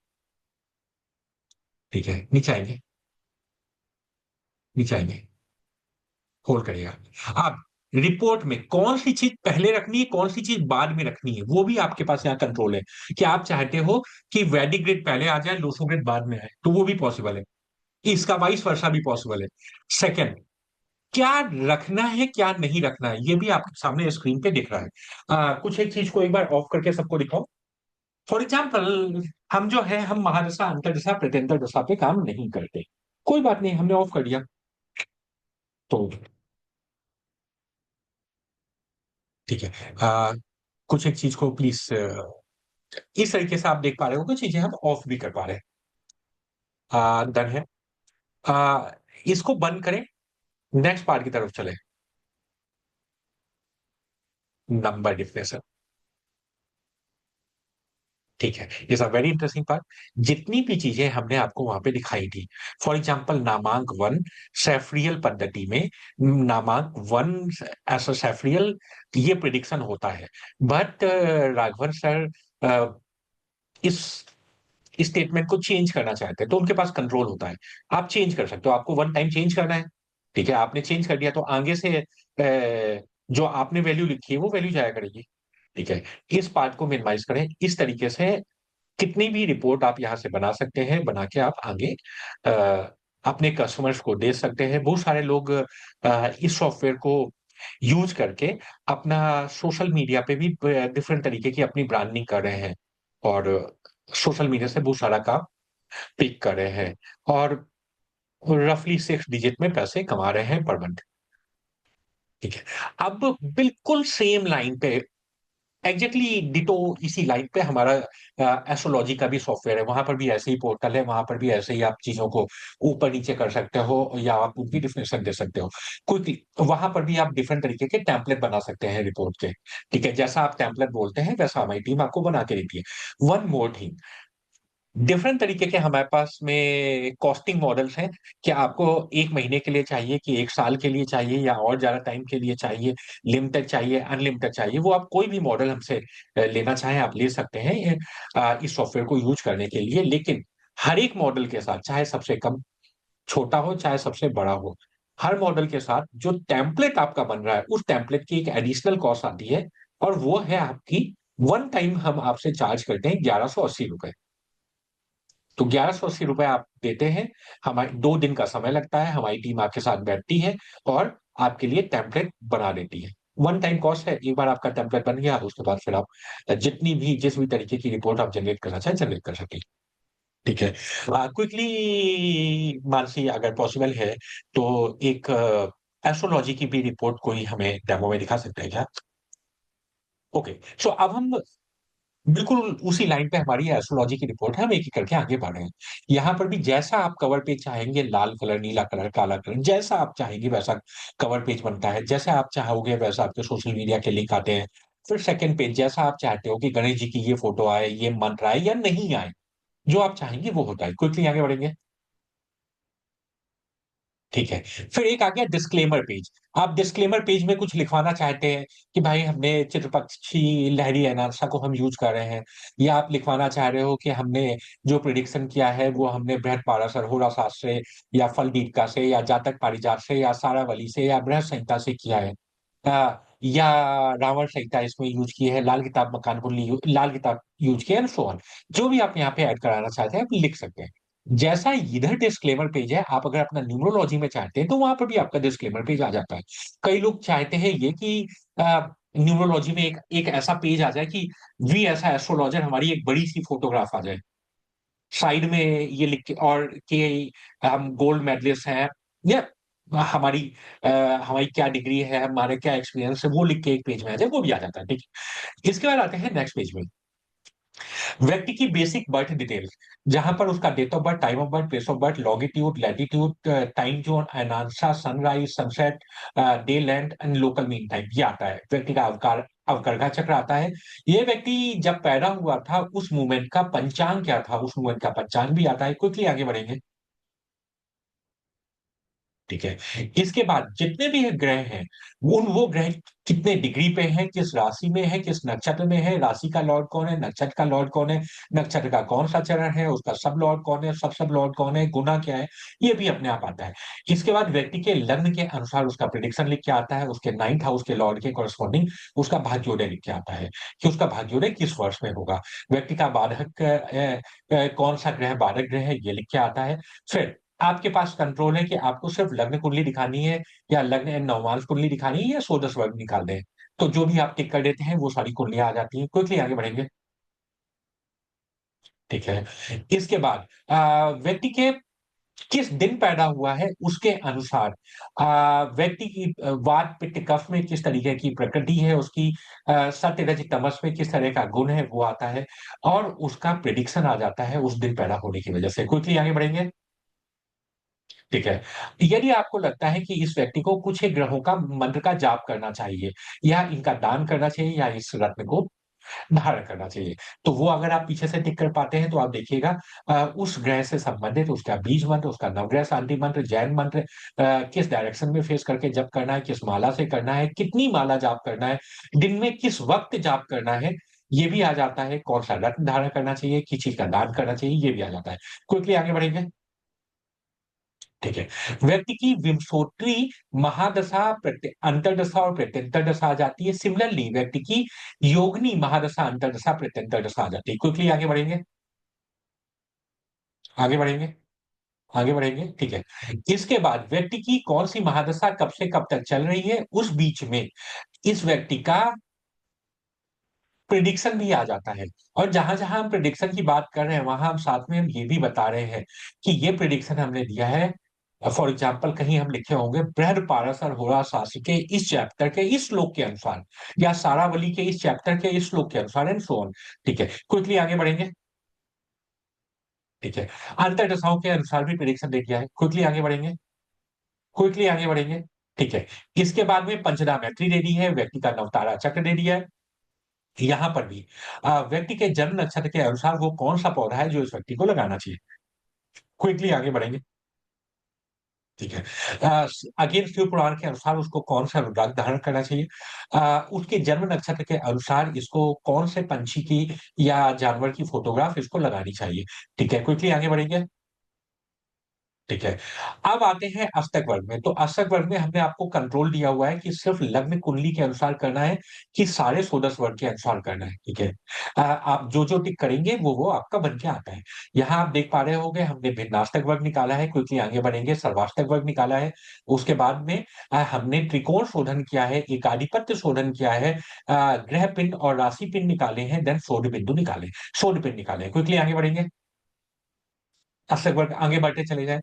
Speaker 1: ठीक है नीचे आएंगे। नीचे आएंगे, होल्ड करिएगा। अब रिपोर्ट में कौन सी चीज पहले रखनी है, कौन सी चीज बाद में रखनी है, वो भी आपके पास यहाँ कंट्रोल है। कि आप चाहते हो कि वैदिक ग्रिड पहले आ जाए, लोसो ग्रिड बाद में आए, तो वो भी पॉसिबल है। इसका वाइस वर्षा भी पॉसिबल है। सेकंड, क्या रखना है क्या नहीं रखना है, ये भी आपके सामने स्क्रीन पे दिख रहा है। कुछ एक चीज को एक बार ऑफ करके सबको दिखाओ। फॉर एग्जाम्पल, हम जो है हम महादशा अंतरदशा प्रत्यंतर दशा पे काम नहीं करते। कोई बात नहीं, हमने ऑफ कर दिया। तो ठीक है। कुछ एक चीज को प्लीज, इस तरीके से आप देख पा रहे हो, कुछ चीजें हम ऑफ भी कर पा रहे हैं। डन है। आ, इसको बंद करें, नेक्स्ट पार्ट की तरफ चले। नंबर डिफरेंस, ठीक है, is a very interesting part. जितनी भी चीजें हमने आपको वहां पे दिखाई थी, फॉर एग्जाम्पल नामांक वन सेफ्रियल पद्धति में, नामांक वन ऐसा सेफ्रियल, ये प्रिडिक्शन होता है। बट राघवन सर इस स्टेटमेंट को चेंज करना चाहते हैं, तो उनके पास कंट्रोल होता है। आप चेंज कर सकते हो, आपको वन टाइम चेंज करना है, ठीक है, आपने चेंज कर दिया तो आगे से जो आपने वैल्यू लिखी है वो वैल्यू जाया करेगी। ठीक है, इस पार्ट को मिनिमाइज करें इस तरीके से। कितनी भी रिपोर्ट आप यहां से बना सकते हैं, बना के आप आगे अ, अपने कस्टमर्स को दे सकते हैं। बहुत सारे लोग इस सॉफ्टवेयर को यूज करके अपना सोशल मीडिया पे भी डिफरेंट तरीके की अपनी ब्रांडिंग कर रहे हैं, और सोशल मीडिया से बहुत सारा काम पिक कर रहे हैं, और रफली 6 डिजिट में पैसे कमा रहे हैं पर मंथ। ठीक है, अब बिल्कुल सेम लाइन पे, एग्जैक्टली डिटो इसी लाइन पे हमारा एस्ट्रोलॉजी का भी सॉफ्टवेयर है। वहां पर भी ऐसे ही पोर्टल है, वहां पर भी ऐसे ही आप चीजों को ऊपर नीचे कर सकते हो, या आप उनकी डिफिनेशन दे सकते हो क्विकली। वहां पर भी आप डिफरेंट तरीके के टेम्पलेट बना सकते हैं रिपोर्ट के। ठीक है, जैसा आप टेम्पलेट बोलते हैं वैसा हमारी टीम आपको बना के देती है। वन मोर थिंग, डिफरेंट तरीके के हमारे पास में कॉस्टिंग मॉडल्स हैं। कि आपको 1 महीने के लिए चाहिए, कि 1 साल के लिए चाहिए, या और ज्यादा टाइम के लिए चाहिए, लिमिटेड चाहिए, अनलिमिटेड चाहिए, वो आप कोई भी मॉडल हमसे लेना चाहें आप ले सकते हैं इस सॉफ्टवेयर को यूज करने के लिए। लेकिन हर एक मॉडल के साथ, चाहे सबसे कम छोटा हो चाहे सबसे बड़ा हो, हर मॉडल के साथ जो टेम्पलेट आपका बन रहा है उस टेम्पलेट की एक एडिशनल कॉस्ट आती है, और वो है आपकी वन टाइम। हम आपसे चार्ज करते हैं 1180 रुपए। तो 1180 रुपए आप देते हैं, हमारे 2 दिन का समय लगता है, हमारी टीम आपके साथ बैठती है और आपके लिए टेम्पलेट बना देती है। वन टाइम कॉस्ट है, एक बार आपका टेम्पलेट बन गया उसके बाद फिर आप जितनी भी जिस भी तरीके की रिपोर्ट आप जनरेट करना चाहें जनरेट कर सकें। ठीक है, क्विकली मानसी अगर पॉसिबल है तो एक एस्ट्रोलॉजी की भी रिपोर्ट कोई हमें डेमो में दिखा सकते हैं क्या? ओके, सो अब हम बिल्कुल उसी लाइन पे हमारी एस्ट्रोलॉजी की रिपोर्ट है, हम एक एक करके आगे बढ़ रहे हैं। यहाँ पर भी जैसा आप कवर पेज चाहेंगे, लाल कलर, नीला कलर, काला कलर, जैसा आप चाहेंगे वैसा कवर पेज बनता है। जैसे आप चाहोगे वैसा आपके सोशल मीडिया के लिंक आते हैं। फिर सेकंड पेज, जैसा आप चाहते हो कि गणेश जी की ये फोटो आए, ये मंत्र आए या नहीं आए, जो आप चाहेंगे वो होता है। क्विकली आगे बढ़ेंगे। ठीक है, फिर एक आ गया डिस्क्लेमर पेज। आप डिस्क्लेमर पेज में कुछ लिखवाना चाहते हैं कि भाई हमने चित्रपक्षी लहरी एनालिसा को हम यूज कर रहे हैं, या आप लिखवाना चाह रहे हो कि हमने जो प्रिडिक्शन किया है वो हमने बृहद पाराशर होरा शास्त्र से, या फल दीपिका से, या जातक पारिजात से, या सारावली से, या बृहद संहिता से किया है, या रावण संहिता इसमें यूज की है, लाल किताब मकान कुंडली लाल किताब यूज किया है, सो ऑन। जो भी आप यहाँ पे ऐड कराना चाहते हैं आप लिख सकते हैं। जैसा इधर डिस्क्लेमर पेज है, आप अगर अपना न्यूमरोलॉजी में चाहते हैं तो वहां पर भी आपका डिस्क्लेमर पेज आ जाता है। कई लोग चाहते हैं ये कि न्यूमरोलॉजी में एक ऐसा पेज आ जाए कि वी ऐसा एस्ट्रोलॉजर, हमारी एक बड़ी सी फोटोग्राफ आ जाए साइड में, ये लिख के, और कि हम गोल्ड मेडलिस्ट हैं, या हमारी अ, हमारी क्या डिग्री है, हमारे क्या एक्सपीरियंस है, वो लिख के एक पेज में आ जाए, वो भी आ जाता है। ठीक है, इसके बाद आते हैं नेक्स्ट पेज में, व्यक्ति की बेसिक बर्थ डिटेल्स, जहां पर उसका date of birth, time of birth, place of birth, longitude, latitude, time zone, एनांसा, sunrise, sunset, day length and local mean time, ये आता है। व्यक्ति का अवकार अवकर्षा चक्र आता है। ये व्यक्ति जब पैदा हुआ था उस मूवमेंट का पंचांग क्या था, उस मूवमेंट का पंचांग भी आता है। क्विकली आगे बढ़ेंगे। ठीक है। इसके बाद जितने भी ग्रह हैं, वो ग्रह कितने डिग्री पे हैं, किस राशि में है, किस नक्षत्र में है, राशि का लॉर्ड कौन है, नक्षत्र का लॉर्ड कौन है, नक्षत्र का कौन सा चरण है, उसका सब लॉर्ड कौन है, सब लॉर्ड कौन है, गुना क्या है, ये भी अपने आप आता है। इसके बाद व्यक्ति के लग्न के अनुसार उसका प्रिडिक्शन लिख के आता है, उसके नाइन्थ हाउस के लॉर्ड के कॉरेस्पॉन्डिंग उसका भाग्योदय लिख के आता है कि उसका भाग्योदय किस वर्ष में होगा। व्यक्ति का बाधक कौन सा ग्रह बाधक ग्रह है, ये लिख के आता है। फिर आपके पास कंट्रोल है कि आपको सिर्फ लग्न कुंडली दिखानी है, या लग्न एंड नवमांश कुंडली दिखानी है, या षोडश वर्ग निकालने हैं। तो जो भी आप टिक कर देते हैं वो सारी कुंडलियां आ जाती हैं। क्विकली आगे बढ़ेंगे। ठीक है। इसके बाद व्यक्ति के किस दिन पैदा हुआ है उसके अनुसार व्यक्ति की वात पित्त कफ में किस तरीके की प्रकृति है उसकी, सत्य रज तमस में किस तरह का गुण है वो आता है, और उसका प्रिडिक्शन आ जाता है उस दिन पैदा होने की वजह से। क्विकली आगे बढ़ेंगे। ठीक है। यदि आपको लगता है कि इस व्यक्ति को कुछ एक ग्रहों का मंत्र का जाप करना चाहिए, या इनका दान करना चाहिए, या इस रत्न को धारण करना चाहिए, तो वो अगर आप पीछे से टिक कर पाते हैं तो आप देखिएगा उस ग्रह से संबंधित उसका बीज मंत्र, उसका नवग्रह शांति मंत्र, जैन मंत्र, किस डायरेक्शन में फेस करके जप करना है, किस माला से करना है, कितनी माला जाप करना है, दिन में किस वक्त जाप करना है, ये भी आ जाता है। कौन सा रत्न धारण करना चाहिए, किस चीज का दान करना चाहिए, ये भी आ जाता है। क्विकली आगे बढ़ेंगे। ठीक है। व्यक्ति की विंशोत्तरी महादशा अंतरदशा और प्रत्यंतर दशा आ जाती है। सिमिलरली व्यक्ति की योगिनी महादशा अंतरदशा प्रत्यंतर दशा आ जाती है। क्विकली आगे बढ़ेंगे। आगे बढ़ेंगे। आगे बढ़ेंगे। ठीक है। इसके बाद व्यक्ति की कौन सी महादशा कब से कब तक चल रही है, उस बीच में इस व्यक्ति का प्रिडिक्शन भी आ जाता है। और जहां जहां हम प्रिडिक्शन की बात कर रहे हैं वहां हम साथ में हम ये भी बता रहे हैं कि ये प्रिडिक्शन हमने दिया है। फॉर एग्जाम्पल कहीं हम लिखे होंगे बृहद पारस और होरा शास्त्र के इस चैप्टर के इस श्लोक के अनुसार, या सारावली के इस चैप्टर के इस श्लोक के अनुसार, एंड सो ऑन। ठीक है। क्विकली आगे बढ़ेंगे। ठीक है। अंतरदशाओं के अनुसार भी प्रिडिक्शन दे दिया है। क्विकली आगे बढ़ेंगे। क्विकली आगे बढ़ेंगे। ठीक है। इसके बाद में पंचदा मैत्री दे दी है, व्यक्ति का नवतारा चक्र दे दिया है। यहां पर भी व्यक्ति के जन्म नक्षत्र के अनुसार वो कौन सा पौधा है जो इस व्यक्ति को लगाना चाहिए। क्विकली आगे बढ़ेंगे। ठीक है। अगेन शिव पुराण के अनुसार उसको कौन सा रुद्राक्ष धारण करना चाहिए, उसके जन्म नक्षत्र के अनुसार इसको कौन से पंछी की या जानवर की फोटोग्राफ इसको लगानी चाहिए। ठीक है। क्विकली आगे बढ़ेंगे। ठीक है। अब आते हैं अष्टक वर्ग में। तो अष्टक वर्ग में हमने आपको कंट्रोल दिया हुआ है कि सिर्फ लग्न कुंडली के अनुसार करना है, कि सारे षोडश वर्ग के अनुसार करना है। ठीक है। आप जो जो टिक करेंगे वो आपका बन के आता है। यहाँ आप देख पा रहे होंगे हमने भिन्नाष्टक वर्ग निकाला है, क्योंकि आगे बढ़ेंगे सर्वाष्टक वर्ग निकाला है। उसके बाद में हमने त्रिकोण शोधन किया है, एकाधिपत्य शोधन किया है, ग्रह पिंड और राशि पिंड निकाले हैं, देन शोध बिंदु निकाले, शोध पिंड निकाले। क्विकली आगे बढ़ेंगे। अष्टक वर्ग आगे बढ़ते चले जाए।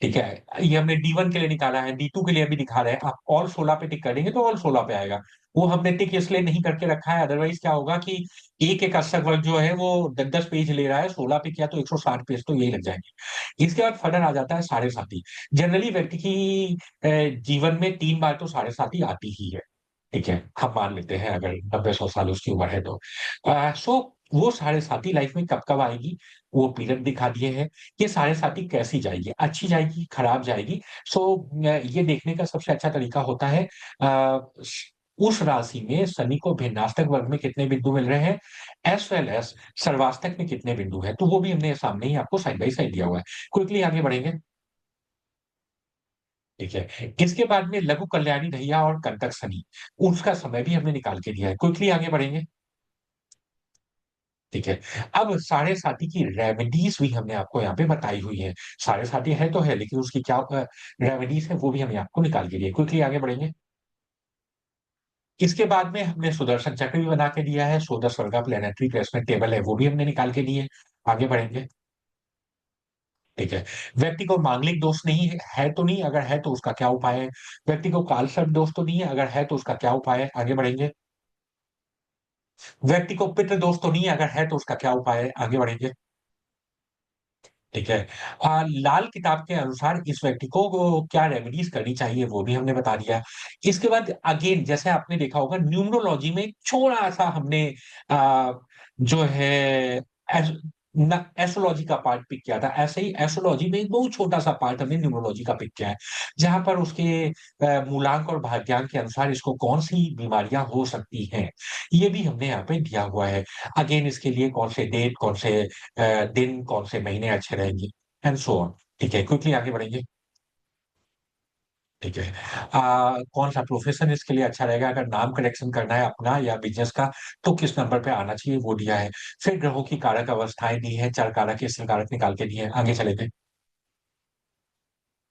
Speaker 1: ठीक है। ये हमने D1 के लिए निकाला है, D2 के लिए अभी दिखा रहे हैं। आप ऑल 16 पे टिक करेंगे तो ऑल 16 पे आएगा। वो हमने टिक इसलिए नहीं करके रखा है, अदरवाइज क्या होगा कि एक एक अक्षर वर्ग जो है वो 10-10 पेज ले रहा है, 16 पे किया तो 160 पेज तो यही लग जाएंगे। इसके बाद फर्दर आ जाता है साढ़े साती। जनरली व्यक्ति की जीवन में 3 बार तो साढ़े साती आती ही है। ठीक है। हम मान लेते हैं अगर 90-100 साल उसकी उम्र है तो। सो वो साढ़े साथी लाइफ में कब कब आएगी, वो पीरियड दिखा दिए हैं। ये साढ़े साथी कैसी जाएगी, अच्छी जाएगी खराब जाएगी। सो ये देखने का सबसे अच्छा तरीका होता है उस राशि में शनि को भिन्नाष्टक वर्ग में कितने बिंदु मिल रहे हैं, एज वेल एज सर्वाष्टक में कितने बिंदु है, तो वो भी हमने सामने ही आपको साइड बाई साइड दिया हुआ है। क्विकली आगे बढ़ेंगे। ठीक है। इसके बाद में लघु कल्याणी ढैया और कंटक शनि, उसका समय भी हमने निकाल के दिया है। क्विकली आगे बढ़ेंगे। ठीक है। अब साढ़े साथी की रेमेडीज भी हमने आपको यहाँ पे बताई हुई है। साढ़े साथी है तो है, लेकिन उसकी क्या रेमेडीज है वो भी हमने आपको निकाल के दिए। क्विकली आगे बढ़ेंगे। इसके बाद में हमने सुदर्शन चक्र भी बना के दिया है, 16 स्वर्ग का प्लेनेटरी प्लेसमेंट टेबल है वो भी हमने निकाल के दिए। आगे बढ़ेंगे। ठीक है। व्यक्ति को मांगलिक दोष नहीं है तो नहीं, अगर है तो उसका क्या उपाय है। व्यक्ति को काल सर्प दोष तो नहीं है, अगर है तो उसका क्या उपाय है। आगे बढ़ेंगे। व्यक्ति को पितृ दोष तो नहीं है, अगर है तो उसका क्या उपाय है। आगे बढ़ेंगे। ठीक है। लाल किताब के अनुसार इस व्यक्ति को क्या रेमेडीज करनी चाहिए वो भी हमने बता दिया। इसके बाद अगेन जैसे आपने देखा होगा न्यूमरोलॉजी में एक छोटा सा हमने जो है एस्ट्रोलॉजी का पार्ट पिक किया था। ऐसे ही एस्ट्रोलॉजी में एक बहुत छोटा सा पार्ट हमने न्यूमरोलॉजी का पिक किया है, जहां पर उसके मूलांक और भाग्यांक के अनुसार इसको कौन सी बीमारियां हो सकती हैं, ये भी हमने यहाँ पे दिया हुआ है। अगेन इसके लिए कौन से डेट, कौन से दिन, कौन से महीने अच्छे रहेंगे, एंड सो ऑन। ठीक है, क्विकली आगे बढ़ेंगे। ठीक है। कौन सा प्रोफेशन इसके लिए अच्छा रहेगा, अगर नाम करेक्शन करना है अपना या बिजनेस का, तो किस नंबर पे आना चाहिए, वो दिया है। फिर ग्रहों की कारक अवस्थाएं दी है, चर कारक स्थिर कारक निकाल के दिए हैं। आगे चले थे।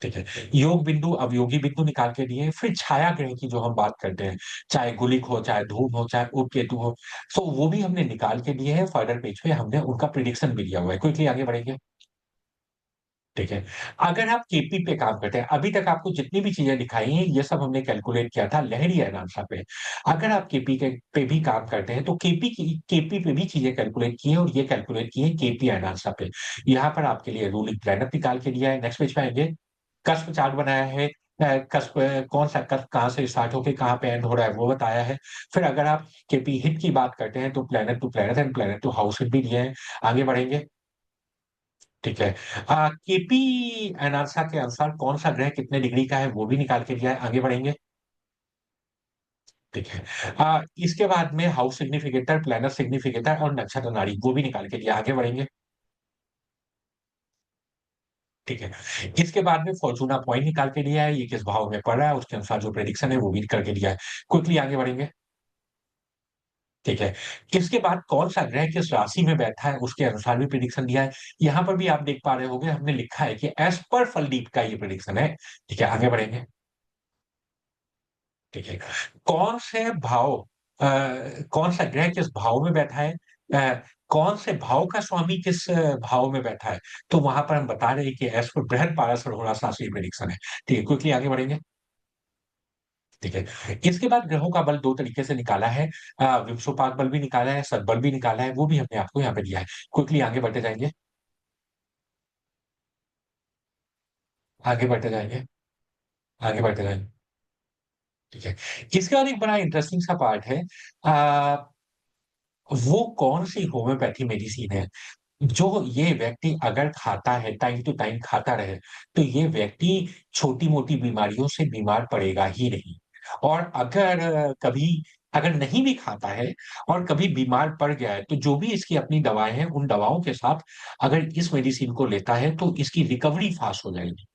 Speaker 1: ठीक है। योग बिंदु अवयोगी बिंदु निकाल के दिए हैं। फिर छाया ग्रह की जो हम बात करते हैं, चाहे गुलिक हो, चाहे धूम हो, चाहे उप केतु हो, तो वो भी हमने निकाल के दिए हैं। फर्दर पेज पे हमने उनका प्रिडिक्शन भी दिया हुआ है। क्विकली आगे बढ़ेंगे। ठीक है। अगर आप केपी पे काम करते हैं, अभी तक आपको जितनी भी चीजें दिखाई हैं ये सब हमने कैलकुलेट किया था लहरी एनालिसिस पे। अगर आप केपी के पे भी काम करते हैं तो केपी पे भी चीजें कैलकुलेट की है, और ये कैलकुलेट की है केपी एनालिसिस पे। यहाँ पर आपके लिए रूलिंग प्लैनेट निकाल के दिया है। नेक्स्ट पेज पे आएंगे। कस्प चार्ट बनाया है। कस्प, कौन सा कस्प कहाँ से स्टार्ट होकर कहाँ पे एंड हो रहा है वो बताया है। फिर अगर आप केपी हिट की बात करते हैं तो planet to planet and planet to house hit भी दिए हैं। आगे बढ़ेंगे। ठीक है। केपी एनालिसा के अनुसार कौन सा ग्रह कितने डिग्री का है वो भी निकाल के दिया है। आगे बढ़ेंगे। ठीक है। इसके बाद में हाउस सिग्निफिकेटर, प्लैनेट सिग्निफिकेटर और नक्षत्र नाड़ी वो भी निकाल के दिया। आगे बढ़ेंगे। ठीक है। इसके बाद में फॉर्चूना पॉइंट निकाल के दिया है, ये किस भाव में पड़ रहा है उसके अनुसार जो प्रेडिक्शन है वो भी करके दिया है। क्विकली आगे बढ़ेंगे। ठीक है। इसके बाद कौन सा ग्रह किस राशि में बैठा है उसके अनुसार भी प्रिडिक्शन दिया है। यहां पर भी आप देख पा रहे होंगे हमने लिखा है कि एज पर फलदीप का ये प्रिडिक्शन है। ठीक है, आगे बढ़ेंगे। ठीक है। कौन से भाव, कौन सा ग्रह किस भाव में बैठा है, कौन से भाव का स्वामी किस भाव में बैठा है, तो वहां पर हम बता रहे हैं कि एज पर बृहद पाराशर होना शास्त्रीय प्रेडिक्शन है। ठीक है, क्विकली आगे बढ़ेंगे। ठीक है। इसके बाद ग्रहों का बल दो तरीके से निकाला है। विषुपात बल भी निकाला है, सदबल भी निकाला है, वो भी हमने आपको यहाँ पे दिया है। क्विकली आगे बढ़ते जाएंगे। आगे बढ़ते जाएंगे। आगे बढ़ते जाएंगे। ठीक है। इसके बाद एक बड़ा इंटरेस्टिंग सा पार्ट है। आ, वो कौन सी होम्योपैथी मेडिसिन है जो ये व्यक्ति अगर खाता है, टाइम टू टाइम खाता रहे, तो ये व्यक्ति छोटी मोटी बीमारियों से बीमार पड़ेगा ही नहीं। और अगर कभी अगर नहीं भी खाता है और कभी बीमार पड़ गया है, तो जो भी इसकी अपनी दवाएं हैं उन दवाओं के साथ अगर इस मेडिसिन को लेता है तो इसकी रिकवरी फास्ट हो जाएगी।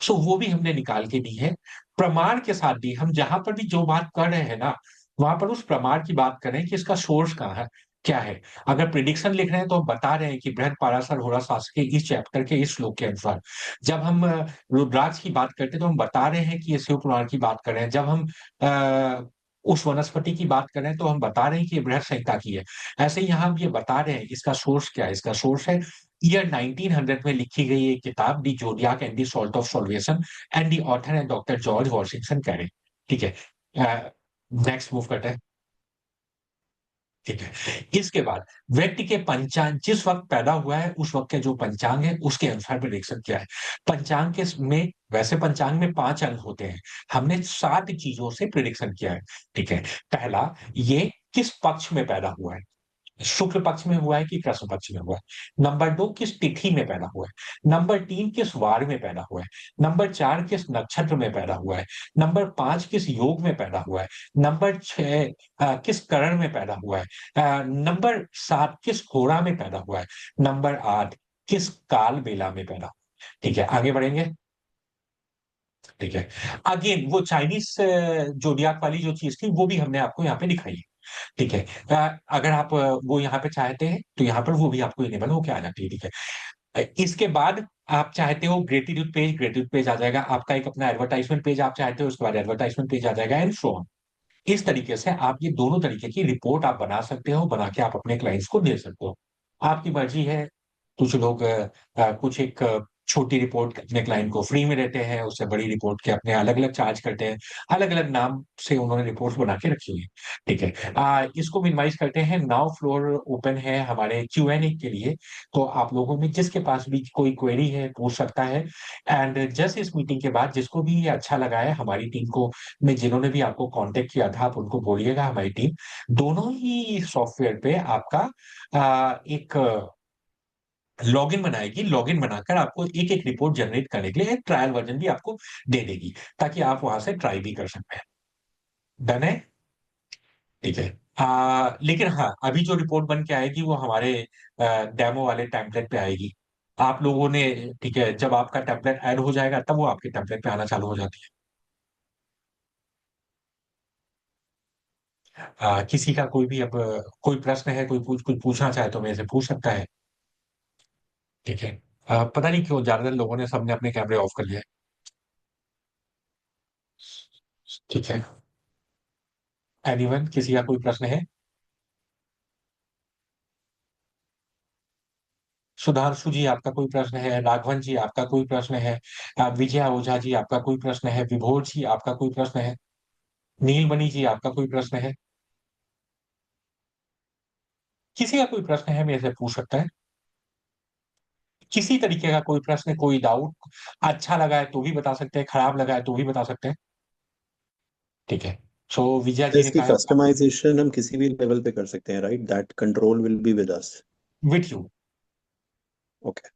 Speaker 1: सो वो भी हमने निकाल के दी है, प्रमाण के साथ दी। हम जहां पर भी जो बात कर रहे हैं ना, वहां पर उस प्रमाण की बात करें कि इसका सोर्स कहाँ है, क्या है। अगर प्रिडिक्शन लिख रहे हैं तो हम बता रहे हैं कि बृहद पाराशर होरा शास्त्र के इस चैप्टर के इस श्लोक के अनुसार। जब हम रुद्राक्ष की बात करते हैं तो हम बता रहे हैं कि ये शिव पुराण की बात कर रहे हैं। जब हम उस वनस्पति की बात कर रहे हैं तो हम बता रहे हैं कि ये बृहद संहिता की है। ऐसे ही यहाँ हम ये बता रहे हैं इसका सोर्स क्या है। इसका सोर्स है ईयर 1900 में लिखी गई एक किताब, the zodiac and the salt of salvation, and the author है डॉक्टर जॉर्ज वॉशिंगटन कैरे। ठीक है। नेक्स्ट मूव करते हैं। ठीक है। इसके बाद व्यक्ति के पंचांग, जिस वक्त पैदा हुआ है उस वक्त के जो पंचांग है उसके अनुसार प्रेडिक्शन किया है। पंचांग के में, वैसे पंचांग में 5 अंग होते हैं, हमने 7 चीजों से प्रेडिक्शन किया है। ठीक है। पहला, ये किस पक्ष में पैदा हुआ है, शुक्ल पक्ष में हुआ है कि कृष्ण पक्ष में हुआ है। नंबर 2, किस तिथि में पैदा हुआ है। नंबर 3, किस वार में पैदा हुआ है। नंबर 4, किस नक्षत्र में पैदा हुआ है। नंबर 5, किस योग में पैदा हुआ है। नंबर 6, किस करण में पैदा हुआ है। नंबर 7, किस होरा में पैदा हुआ है। नंबर 8, किस काल बेला में पैदा हुआ है। ठीक है, आगे बढ़ेंगे। ठीक है। अगेन वो चाइनीज जोडियाक वाली जो चीज थी वो भी हमने आपको यहाँ पे दिखाई है। ठीक है। अगर आप वो यहाँ पे चाहते हैं तो यहाँ पर वो भी आपको इनेबल होके आ जाती है। ठीक है। इसके बाद आप चाहते हो ग्रेटिट्यूड पेज आ जाएगा आपका, एक अपना एडवर्टाइजमेंट पेज आप चाहते हो, उसके बाद एडवर्टाइजमेंट पेज आ जाएगा, एंड सो ऑन। इस तरीके से आप ये दोनों तरीके की रिपोर्ट आप बना सकते हो, बना के आप अपने क्लाइंट्स को दे सकते हो। आपकी मर्जी है। कुछ लोग कुछ एक छोटी रिपोर्ट अपने क्लाइंट को फ्री में देते हैं, उससे बड़ी रिपोर्ट के अपने अलग अलग चार्ज करते हैं। अलग अलग नाम से उन्होंने रिपोर्ट्स बना के रखी हुई है। ठीक है। इसको मिनिमाइज करते हैं। नाउ फ्लोर ओपन है हमारे Q&A के लिए, तो आप लोगों में जिसके पास भी कोई क्वेरी है पूछ सकता है। एंड जस्ट इस मीटिंग के बाद जिसको भी ये अच्छा लगा है हमारी टीम को, में जिन्होंने भी आपको कांटेक्ट किया था, आप उनको बोलिएगा हमारी टीम दोनों ही सॉफ्टवेयर पे आपका एक लॉगिन बनाएगी, लॉगिन बनाकर आपको एक एक रिपोर्ट जनरेट करने के लिए एक ट्रायल वर्जन भी आपको दे देगी, ताकि आप वहां से ट्राई भी कर सकते हैं। डन है? ठीक है। लेकिन हाँ, अभी जो रिपोर्ट बन के आएगी वो हमारे डेमो वाले टेम्पलेट पे आएगी। आप लोगों ने, ठीक है, जब आपका टेम्पलेट ऐड हो जाएगा तब वो आपके टेम्पलेट पे आना चालू हो जाती है। किसी का कोई भी अब कोई प्रश्न है, कोई कुछ पूछना चाहे तो मेरे से पूछ सकता है। ठीक है। पता नहीं क्यों ज्यादातर लोगों ने सबने अपने कैमरे ऑफ कर लिया है। ठीक है। एनीवन, किसी का कोई प्रश्न है? सुधांशु जी, आपका कोई प्रश्न है? राघवन जी, आपका कोई प्रश्न है? विजया ओझा जी, आपका कोई प्रश्न है? विभोर जी, आपका कोई प्रश्न है? नीलमणि जी, आपका कोई प्रश्न है? किसी का कोई प्रश्न है मेरे से पूछ सकता है। किसी तरीके का कोई प्रश्न, कोई डाउट, अच्छा लगा है तो भी बता सकते हैं, खराब लगा है तो भी बता सकते हैं। ठीक है। सो विजया
Speaker 2: तो
Speaker 1: जी ने
Speaker 2: इसकी
Speaker 1: कहा
Speaker 2: कस्टमाइजेशन हम किसी भी लेवल पे कर सकते हैं, right? That control will be with us.
Speaker 1: With you.
Speaker 2: Okay.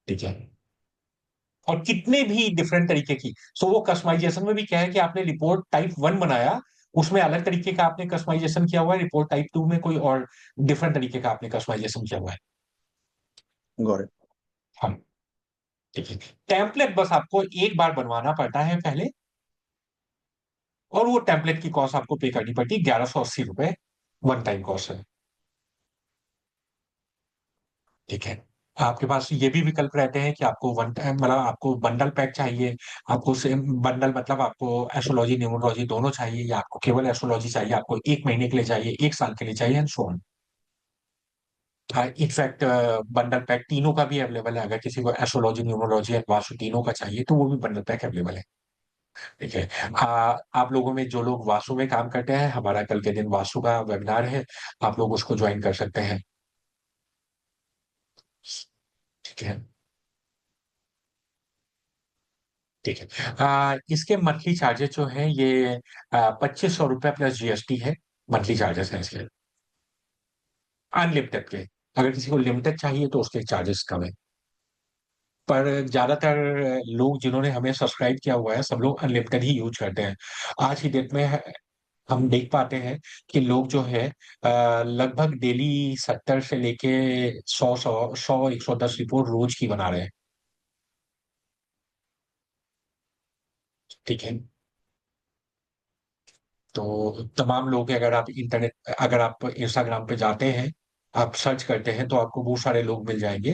Speaker 1: ठीक है। और कितने भी डिफरेंट तरीके की, सो वो कस्टमाइजेशन में भी क्या है कि आपने रिपोर्ट टाइप 1 बनाया, उसमें अलग तरीके का आपने कस्टमाइजेशन किया हुआ है, रिपोर्ट टाइप 2 में कोई और डिफरेंट तरीके का आपने कस्टमाइजेशन किया हुआ है।
Speaker 2: Got it.
Speaker 1: हाँ। ठीक है। टेम्पलेट बस आपको एक बार बनवाना पड़ता है पहले, और वो टेम्पलेट की कॉस्ट आपको पे करनी पड़ती है, 1180 रुपए वन टाइम कॉस्ट है। ठीक है। आपके पास ये भी विकल्प रहते हैं कि आपको वन टाइम, मतलब आपको बंडल पैक चाहिए, आपको सेम बंडल, मतलब आपको एस्ट्रोलॉजी न्यूमरोलॉजी दोनों चाहिए, या आपको केवल एस्ट्रोलॉजी चाहिए, आपको एक महीने के लिए चाहिए, एक साल के लिए चाहिए, and so on. In fact bundle pack तीनों का भी अवेलेबल है, अगर किसी को एस्ट्रोलॉजी न्यूमरोलॉजी एंड वास्तु तीनों का चाहिए तो वो भी बंडल पैक अवेलेबल है। ठीक है। आप लोगों में जो लोग वास्तु में काम करते हैं, हमारा कल के दिन वास्तु का वेबिनार है, आप लोग उसको ज्वाइन कर सकते हैं। ठीक है। ठीक है। इसके मंथली चार्जेस जो है ये 2500 रुपये प्लस जीएसटी है। मंथली चार्जेस है इसके, अनलिमिटेड के। अगर किसी को लिमिटेड चाहिए तो उसके चार्जेस कम है। पर ज्यादातर लोग जिन्होंने हमें सब्सक्राइब किया हुआ है, सब लोग अनलिमिटेड ही यूज करते हैं। आज की डेट में हम देख पाते हैं कि लोग जो है लगभग डेली 70 से लेके 100 110 रिपोर्ट रोज की बना रहे हैं। ठीक है। तो तमाम लोग, अगर आप इंटरनेट, अगर आप इंस्टाग्राम पे जाते हैं, आप सर्च करते हैं तो आपको बहुत सारे लोग मिल जाएंगे,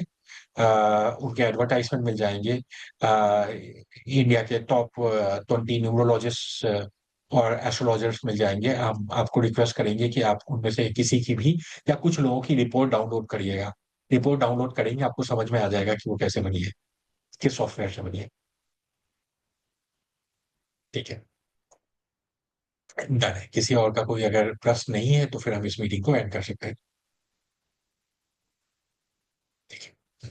Speaker 1: उनके एडवर्टाइजमेंट मिल जाएंगे। इंडिया के टॉप 20 न्यूमरोलॉजिस्ट और एस्ट्रोलॉजर्स मिल जाएंगे। हम आपको रिक्वेस्ट करेंगे कि आप उनमें से किसी की भी या कुछ लोगों की रिपोर्ट डाउनलोड करिएगा। रिपोर्ट डाउनलोड करेंगे, आपको समझ में आ जाएगा कि वो कैसे बनी है, किस सॉफ्टवेयर से बनी है। ठीक है। डन है। किसी और का कोई अगर प्रश्न नहीं है तो फिर हम इस मीटिंग को एंड कर सकते हैं। ठीक है।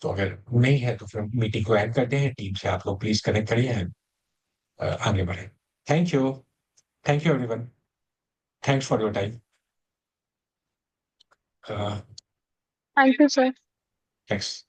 Speaker 1: तो अगर नहीं है तो फिर मीटिंग को एंड करते हैं। टीम से आप लोग प्लीज कनेक्ट करिए and, आगे बढ़े। Thank you. Thank you everyone. Thanks for your time.
Speaker 3: Thank you sir.
Speaker 1: Thanks.